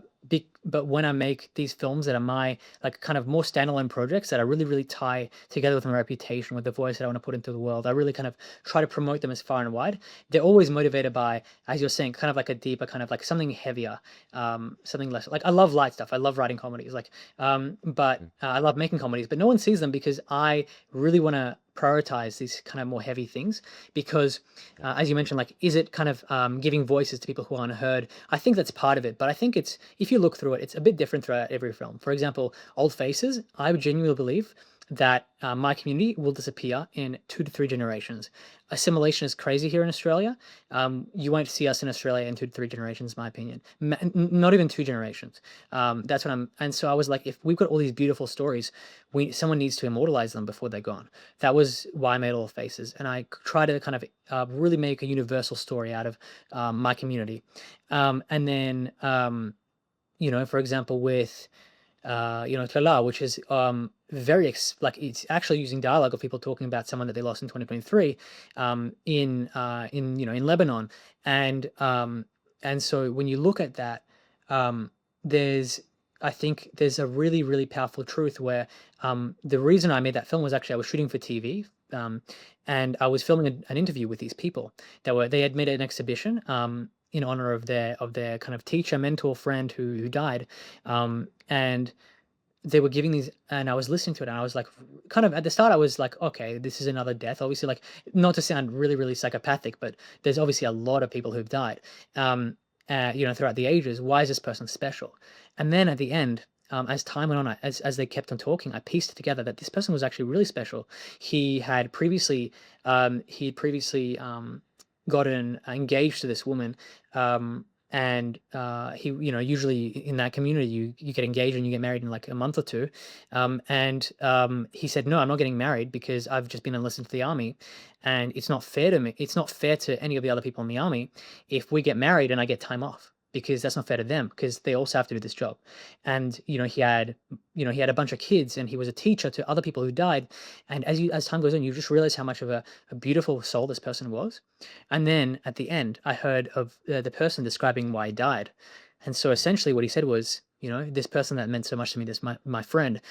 but when I make these films that are my like kind of more standalone projects that I really tie together with my reputation, with the voice that I want to put into the world, I really kind of try to promote them as far and wide. They're always motivated by, as you're saying, kind of like a deeper, kind of like something heavier, something less like, I love light stuff. I love writing comedies, like, but mm, I love making comedies, but no one sees them because I really want to prioritize these kind of more heavy things. Because, yeah, as you mentioned, like, is it kind of giving voices to people who aren't heard? I think that's part of it, but I think it's, if you look through it, it's a bit different throughout every film. For example, Old Faces, I would genuinely believe that my community will disappear in 2 to 3 generations. Assimilation is crazy here in Australia. You won't see us in Australia in 2 to 3 generations, in my opinion. Not even 2 generations. That's what I'm. And so I was like, if we've got all these beautiful stories, someone needs to immortalize them before they're gone. That was why I made All Faces, and I try to kind of really make a universal story out of my community. And then, for example, with Tlala, which is like it's actually using dialogue of people talking about someone that they lost in 2023 in Lebanon. And so when you look at that, um, there's I think there's a really, really powerful truth where the reason I made that film was actually I was shooting for TV. And I was filming an interview with these people they had made an exhibition in honor of their kind of teacher, mentor, friend who died. And they were giving these, and I was listening to it, and I was like, kind of at the start, I was like, okay, this is another death. Obviously, like, not to sound really, really psychopathic, but there's obviously a lot of people who've died, throughout the ages. Why is this person special? And then at the end, as time went on, as they kept on talking, I pieced it together that this person was actually really special. He had previously, gotten engaged to this woman, and he, usually in that community, you get engaged and you get married in like a month or two. He said, no, I'm not getting married because I've just been enlisted to the army, and it's not fair to me. It's not fair to any of the other people in the army if we get married and I get time off, because that's not fair to them because they also have to do this job. And he had a bunch of kids, and he was a teacher to other people who died. And as time goes on, you just realize how much of a beautiful soul this person was. And then at the end, I heard of the person describing why he died. And so essentially what he said was, this person that meant so much to me, this my friend,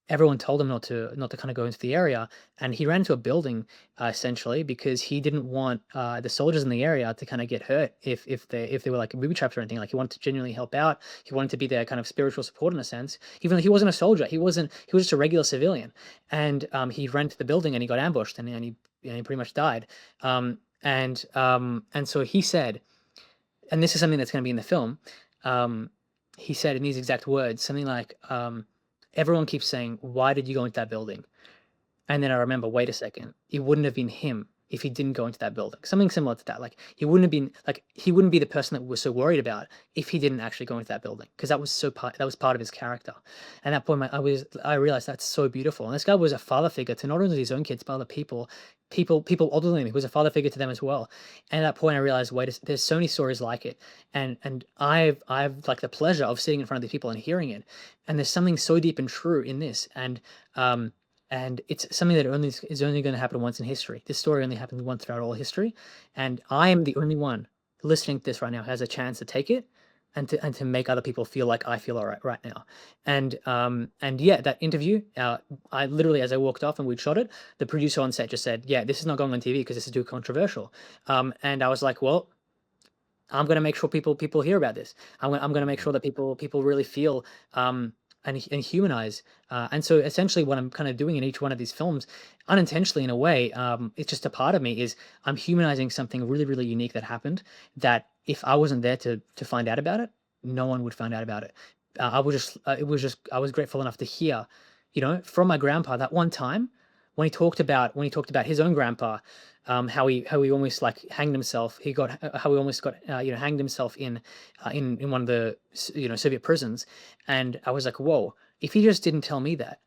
everyone told him not to kind of go into the area, and he ran into a building essentially because he didn't want the soldiers in the area to kind of get hurt if they were like booby traps or anything. Like, he wanted to genuinely help out. He wanted to be their kind of spiritual support in a sense, even though he wasn't a soldier. He was just a regular civilian. And he ran to the building and he got ambushed, and he pretty much died. And so he said, and this is something that's going to be in the film. He said in these exact words, something like, everyone keeps saying, why did you go into that building? And then I remember, wait a second, it wouldn't have been him if he didn't go into that building. Something similar to that. Like, he wouldn't be the person that we're so worried about if he didn't actually go into that building, because that was part of his character. And at that point, I realized that's so beautiful. And this guy was a father figure to not only his own kids, but other people older than him. He was a father figure to them as well. And at that point, I realized, there's so many stories like it. And I've like the pleasure of sitting in front of these people and hearing it. And there's something so deep and true in this. And it's something that is only going to happen once in history. This story only happens once throughout all history, and I am the only one listening to this right now who has a chance to take it and to make other people feel like I feel all right now. And yeah, that interview, I literally, as I walked off and we'd shot it, the producer on set just said, "Yeah, this is not going on TV because this is too controversial." And I was like, "Well, I'm going to make sure people hear about this. I'm going to make sure that people really feel and humanize." And so essentially, what I'm kind of doing in each one of these films, unintentionally in a way, it's just a part of me, is I'm humanizing something really, really unique that happened. That if I wasn't there to find out about it, no one would find out about it. I was grateful enough to hear, from my grandpa that one time when he talked about his own grandpa, how he almost like hanged himself. How he almost got hanged himself in one of the Soviet prisons. And I was like, whoa! If he just didn't tell me that,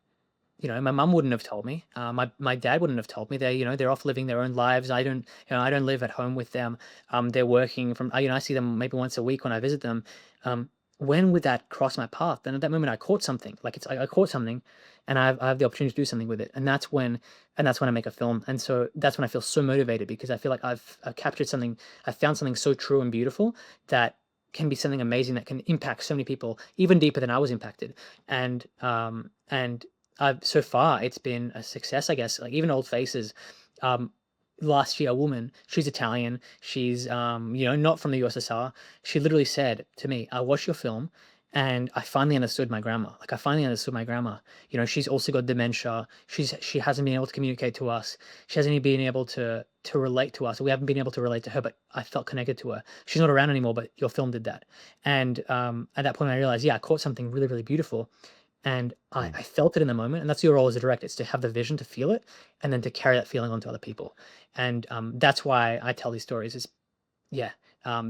my mum wouldn't have told me. My dad wouldn't have told me. They're off living their own lives. I don't live at home with them. They're working from. I see them maybe once a week when I visit them. When would that cross my path? And at that moment, I caught something. I caught something, and I have the opportunity to do something with it. And that's when I make a film. And so that's when I feel so motivated, because I feel like I've captured something. I found something so true and beautiful that can be something amazing that can impact so many people, even deeper than I was impacted. And so far it's been a success, I guess. Like, even Old Faces, last year, a woman, she's Italian, she's not from the USSR. She literally said to me, I watched your film and I finally understood my grandma. Like, I finally understood my grandma. She's also got dementia. She hasn't been able to communicate to us. She hasn't even been able to relate to us. We haven't been able to relate to her, but I felt connected to her. She's not around anymore, but your film did that. And at that point I realized, yeah, I caught something really, really beautiful. And I felt it in the moment. And that's your role as a director, is to have the vision to feel it and then to carry that feeling onto other people. And that's why I tell these stories, is, yeah,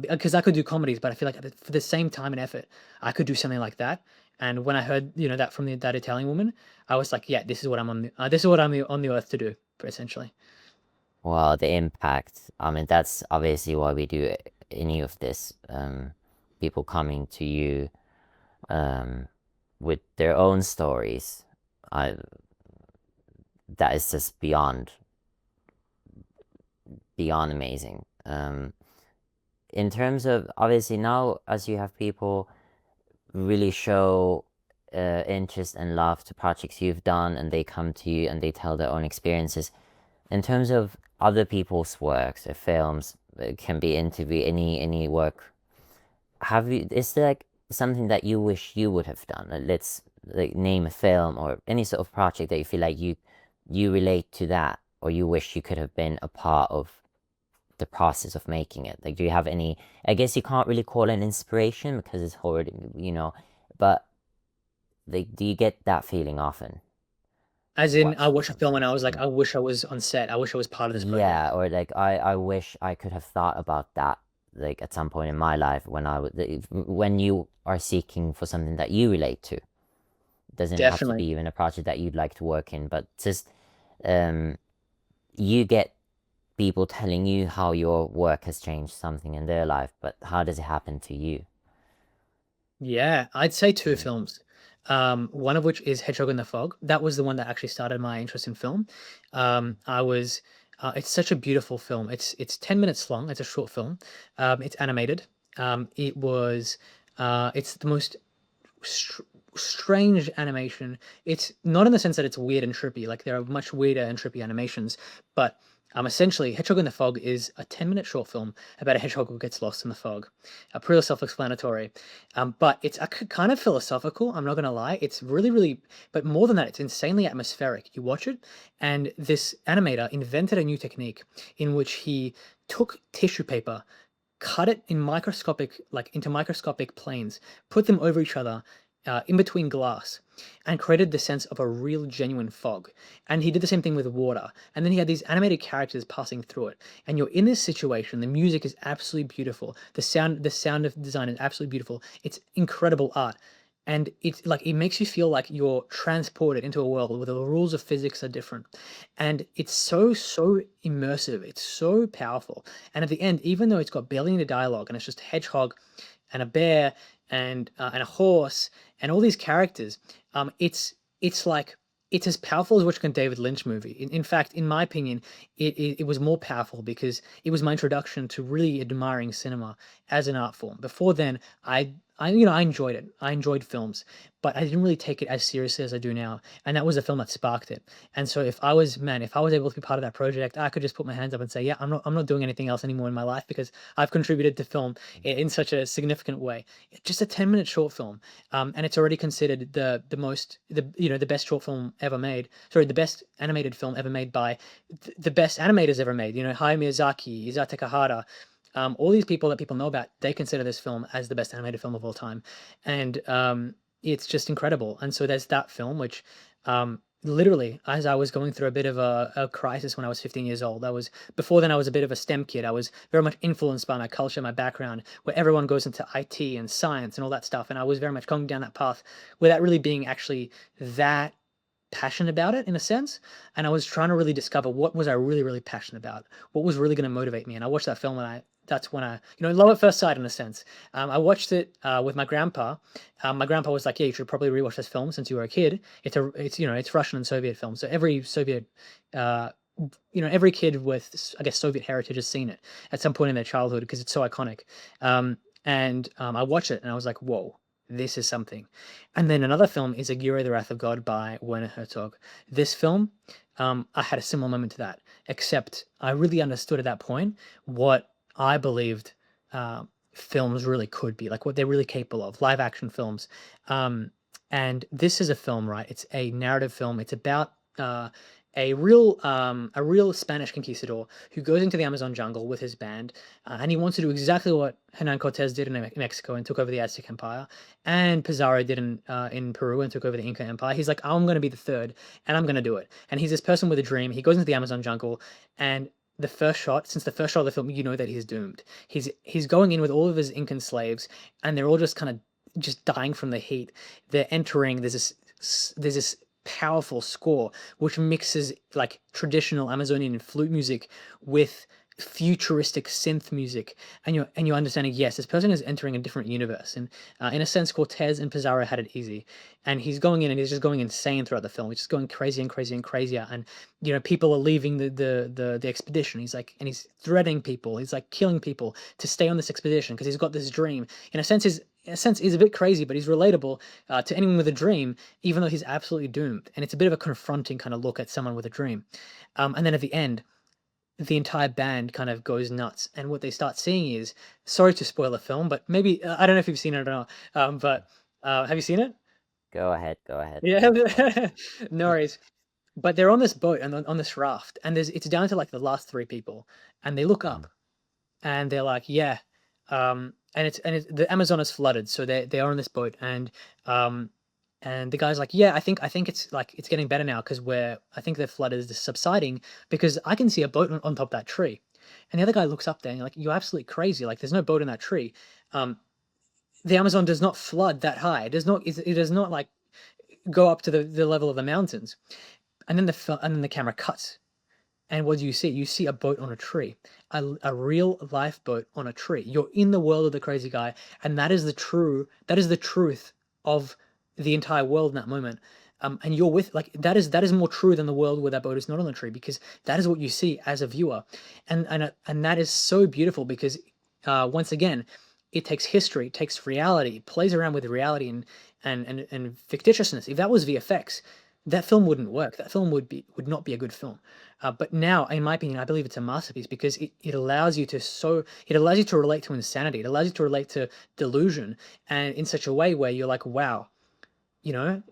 because I could do comedies, but I feel like for the same time and effort, I could do something like that. And when I heard, that from that Italian woman, I was like, yeah, this is what I'm on the earth to do, essentially. Well, the impact. I mean, that's obviously why we do any of this. People coming to you with their own stories. That is just beyond amazing. In terms of, obviously, now, as you have people really show interest and love to projects you've done, and they come to you and they tell their own experiences. In terms of other people's works or films, it can be interview, any work. Have you? Is there like something that you wish you would have done? Like, let's like name a film or any sort of project that you feel like you relate to that, or you wish you could have been a part of the process of making it. Like, do you have any? I guess you can't really call it an inspiration because it's already, but like, do you get that feeling often? As in, I Watch watched a film and I was like, something. I wish I was on set. I wish I was part of this project. Yeah, or like I wish I could have thought about that like at some point in my life when I was when you are seeking for something that you relate to. Doesn't have to be Definitely. even a project that you'd like to work in, but just um you get people telling you how your work has changed something in their life, but how does it happen to you? Yeah, I'd say two Mm. films. One of which is Hedgehog in the Fog. That was the one that actually started my interest in film. I was It's such a beautiful film. It's 10 minutes long. It's a short film. It's animated. It's the most str strange animation. It's not in the sense that it's weird and trippy, like, there are much weirder and trippy animations, but, essentially, Hedgehog in the Fog is a 10-minute short film about a hedgehog who gets lost in the fog. Pretty self-explanatory, but it's a kind of philosophical, I'm not gonna lie. It's really, really but more than that, it's insanely atmospheric. You watch it, and this animator invented a new technique in which he took tissue paper, cut it in into microscopic planes, put them over each other, in between glass, and created the sense of a real genuine fog. And he did the same thing with water. And then he had these animated characters passing through it. And you're in this situation. The music is absolutely beautiful. The sound of design is absolutely beautiful. It's incredible art. And it's like it makes you feel like you're transported into a world where the rules of physics are different. And it's so immersive. It's so powerful. And at the end, even though it's got barely any dialogue and it's just a hedgehog and a bear and a horse and all these characters, it's like it's as powerful as which David Lynch movie. In fact, in my opinion, it was more powerful because it was my introduction to really admiring cinema as an art form. Before then, I enjoyed it. I enjoyed films, but I didn't really take it as seriously as I do now. And that was the film that sparked it. And so if I was able to be part of that project, I could just put my hands up and say, yeah, I'm not doing anything else anymore in my life because I've contributed to film in such a significant way. It's just a 10-minute short film, and it's already considered the best short film ever made. Sorry, the best animated film ever made by the best animators ever made. Hayao Miyazaki, Isao Takahata, all these people that people know about, they consider this film as the best animated film of all time, and it's just incredible. And so there's that film, which literally, as I was going through a bit of a crisis when I was 15 years old. Before then, I was a bit of a STEM kid. I was very much influenced by my culture, my background, where everyone goes into IT and science and all that stuff. And I was very much going down that path without really being actually that passionate about it in a sense. And I was trying to really discover what was I really, really passionate about, what was really going to motivate me. And I watched that film and that's when love at first sight in a sense. I watched it with my grandpa. My grandpa was like, yeah, you should probably rewatch this film since you were a kid. It's Russian and Soviet film. So every Soviet, every kid with, I guess, Soviet heritage has seen it at some point in their childhood because it's so iconic. I watched it and I was like, whoa, this is something. And then another film is Aguirre, The Wrath of God by Werner Herzog. This film, I had a similar moment to that, except I really understood at that point what I believed films really could be, like what they're really capable of, live action films. And this is a film, right? It's a narrative film. It's about a real Spanish conquistador who goes into the Amazon jungle with his band, and he wants to do exactly what Hernan Cortez did in Mexico and took over the Aztec Empire, and Pizarro did in Peru and took over the Inca Empire. He's like, I'm going to be the third, and I'm going to do it. And he's this person with a dream. He goes into the Amazon jungle, and since the first shot of the film, you know that he's doomed. He's going in with all of his Incan slaves, and they're all just kind of just dying from the heat. They're entering. There's this powerful score which mixes like traditional Amazonian flute music with futuristic synth music, and you're understanding, yes, this person is entering a different universe. And in a sense, Cortez and Pizarro had it easy, and he's going in and he's just going insane throughout the film. He's just going crazy and crazy and crazier, and people are leaving the expedition. He's like, and he's threatening people. He's like killing people to stay on this expedition because he's got this dream. In a sense, in a sense is a bit crazy, but he's relatable to anyone with a dream, even though he's absolutely doomed. And it's a bit of a confronting kind of look at someone with a dream. And then at the end, the entire band kind of goes nuts, and what they start seeing is, sorry to spoil the film, but maybe I don't know if you've seen it or not. But have you seen it? Go ahead, go ahead. Yeah, no worries. But they're on this boat and on this raft, and it's down to like the last three people, and they look Mm. up and they're like, yeah, and it's the Amazon is flooded, so they are on this boat, um, and the guy's like, yeah, I think it's like it's getting better now because I think the flood is subsiding because I can see a boat on top of that tree, and the other guy looks up there and you're like, you're absolutely crazy, like there's no boat in that tree. Um, the Amazon does not flood that high. It does not like go up to the level of the mountains. And then the camera cuts. And what do you see? You see a boat on a tree, a real life boat on a tree. You're in the world of the crazy guy, and that is the truth of the entire world in that moment. And you're with like that is more true than the world where that boat is not on the tree, because that is what you see as a viewer, and that is so beautiful because once again, it takes history, it takes reality, it plays around with reality and fictitiousness. If that was VFX, that film wouldn't work. That film would not be a good film. But now, in my opinion, I believe it's a masterpiece because it allows you it allows you to relate to insanity. It allows you to relate to delusion, and in such a way where you're like, wow, you know,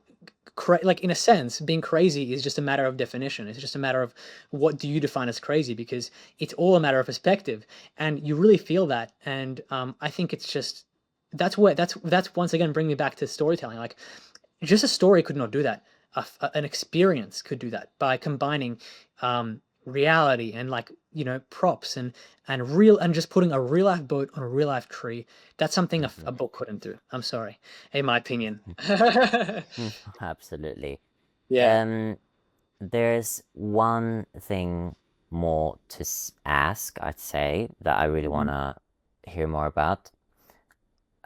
like in a sense, being crazy is just a matter of definition. It's just a matter of what do you define as crazy, because it's all a matter of perspective, and you really feel that. And I think it's just that's once again bringing me back to storytelling. Like, just a story could not do that. An experience could do that by combining reality and, like, props and just putting a real life boat on a real life tree. That's something a book couldn't do. I'm sorry, in my opinion. Absolutely. Yeah. Um, there's one thing more to ask, I'd say, that I really Mhm. want to hear more about.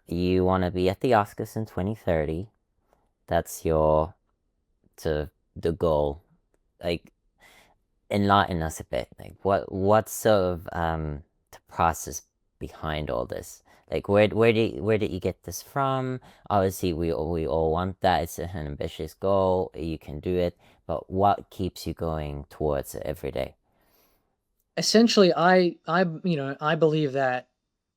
You want to be at the Oscars in 2030. That's the goal. Like, enlighten us a bit. Like, what's sort of the process behind all this? Like, where did you get this from? Obviously, we all want that. It's an ambitious goal. You can do it, but what keeps you going towards it every day? Essentially, I believe that,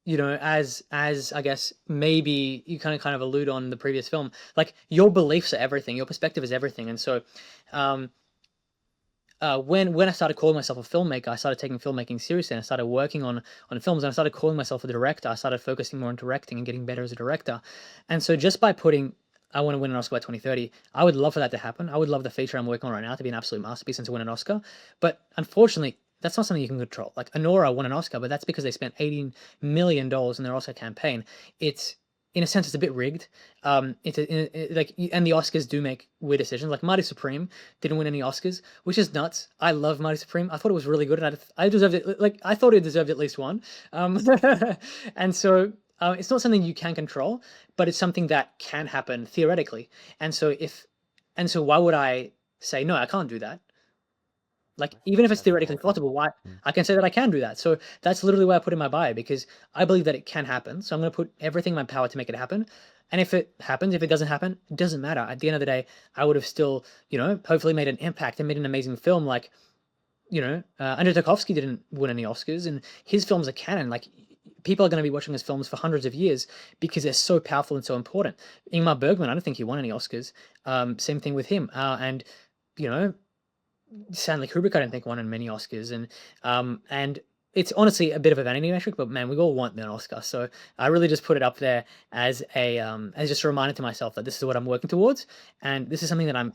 as I guess maybe you kind of allude on the previous film, like, your beliefs are everything, your perspective is everything. And so um when I started calling myself a filmmaker, I started taking filmmaking seriously, and I started working on films, and I started calling myself a director. I started focusing more on directing and getting better as a director. And so, just by putting, I want to win an Oscar by 2030, I would love for that to happen. I would love the feature I'm working on right now to be an absolute masterpiece and to win an Oscar. But unfortunately, that's not something you can control. Like, Anora won an Oscar, but that's because they spent $18 million in their Oscar campaign. It's In a sense, it's a bit rigged. And the Oscars do make weird decisions. Like, Mighty Supreme didn't win any Oscars, which is nuts. I love Mighty Supreme. I thought it was really good, and I deserved it. Like, I thought it deserved at least one. Um, and so it's not something you can control, but it's something that can happen theoretically. And so why would I say no? I can't do that. Like, even if it's That's theoretically awesome. possible, why Mm. I can say that I can do that. So that's literally what I put in my bio, because I believe that it can happen. So I'm going to put everything in my power to make it happen. And if it happens, if it doesn't happen, it doesn't matter. At the end of the day, I would have still, hopefully made an impact and made an amazing film. Like, Andrei Tarkovsky didn't win any Oscars, and his films are canon. Like, people are going to be watching his films for hundreds of years because they're so powerful and so important. Ingmar Bergman, I don't think he won any Oscars. Same thing with him. And you know, Stanley Kubrick, I don't think, won many Oscars, and it's honestly a bit of a vanity metric, but man, we all want an Oscar. So I really just put it up there as just a reminder to myself that this is what I'm working towards, and this is something that I'm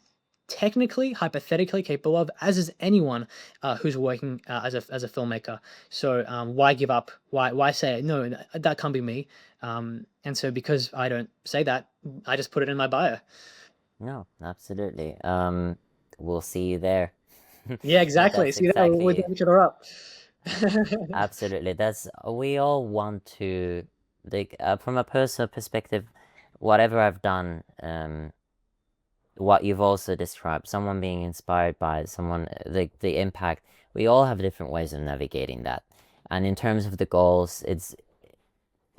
technically, hypothetically capable of, as is anyone who's working as a filmmaker. So why give up? Why say no? That can't be me. And so, because I don't say that, I just put it in my bio. No, absolutely. We'll see you there. Yeah, exactly. That's See that we're exactly. doing each other up. Absolutely. That's we all want to, like, from a personal perspective, whatever I've done, what you've also described, someone being inspired by someone, the impact, we all have different ways of navigating that. And in terms of the goals,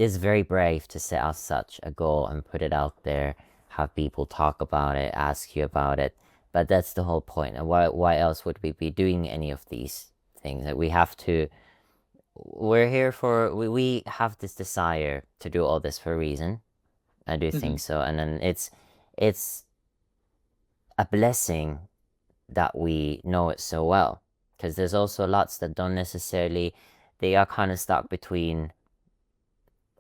it's very brave to set out such a goal and put it out there, have people talk about it, ask you about it. But that's the whole point. And why else would we be doing any of these things? That we have to. We're here for. We have this desire to do all this for a reason. I do think so, and then it's a blessing that we know it so well, because there's also lots that don't necessarily. They are kind of stuck between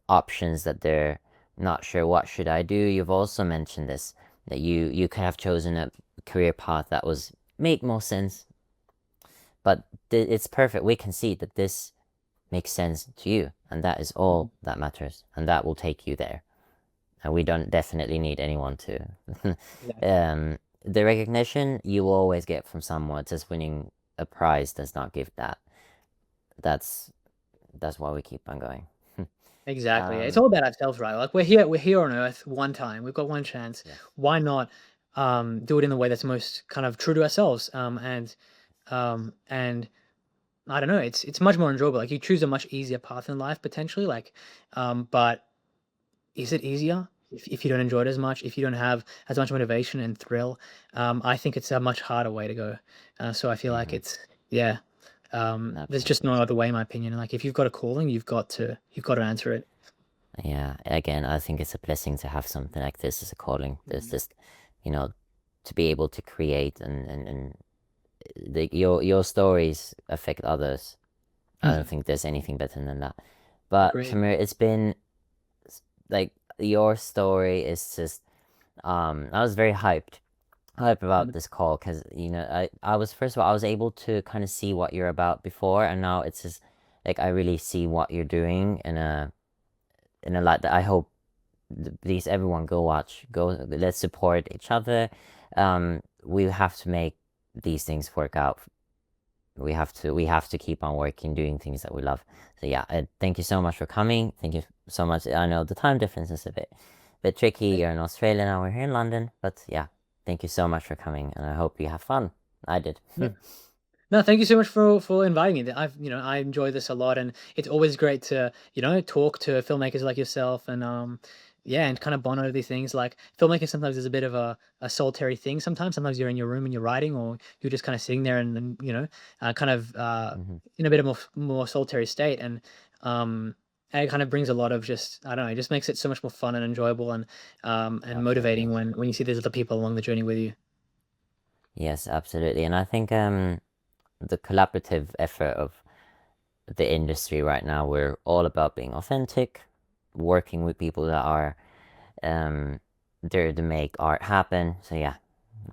options that they're not sure what should I do. You've also mentioned this, that you could have chosen a career path that was made more sense, but it's perfect. We can see that this makes sense to you, and that is all that matters, and that will take you there. And we don't definitely need anyone to. The recognition you will always get from someone. Just winning a prize does not give that. That's why we keep on going. Exactly. It's all about ourselves, right? Like we're here on Earth one time. We've got one chance. Yeah. Why not do it in the way that's most kind of true to ourselves? And I don't know, it's much more enjoyable. Like you choose a much easier path in life potentially. Like, but is it easier if you don't enjoy it as much? If you don't have as much motivation and thrill? I think it's a much harder way to go. So I feel like it's there's just no other way, in my opinion. Like if you've got a calling, you've got to answer it. Yeah, again, I think it's a blessing to have something like this as a calling. There's just, to be able to create and your stories affect others. I don't think there's anything better than that. But Agreed. Tamir, it's been like your story is just I was very hyped about this call, because I was, first of all, I was able to kind of see what you're about before, and now it's just like I really see what you're doing in a light that I hope please everyone go watch, let's support each other. We have to make these things work out. We have to keep on working, doing things that we love. So yeah, thank you so much for coming. Thank you so much. I know the time difference is a bit tricky. You're in Australia now, we're here in London, but yeah, thank you so much for coming, and I hope you have fun. I did. No, thank you so much for inviting me. I enjoy this a lot, and it's always great to talk to filmmakers like yourself, and and kind of bond over these things. Like filmmaking sometimes is a bit of a solitary thing. Sometimes you're in your room and you're writing, or you're just kind of sitting there and kind of in a bit of more solitary state, and it kind of brings a lot of just, I don't know, it just makes it so much more fun and enjoyable and motivating when you see there's other people along the journey with you. Yes, absolutely. And I think the collaborative effort of the industry right now, we're all about being authentic, working with people that are there to make art happen. So yeah,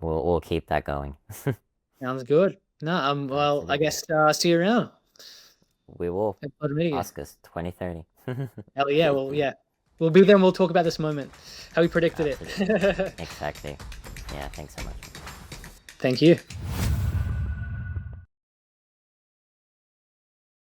we'll keep that going. Sounds good. No, well, I guess see you around. We will. Pleasure meeting you. Oscars 2030. Hell yeah, well, yeah. We'll be there and we'll talk about this moment, how we predicted it. Exactly. Yeah, thanks so much. Thank you.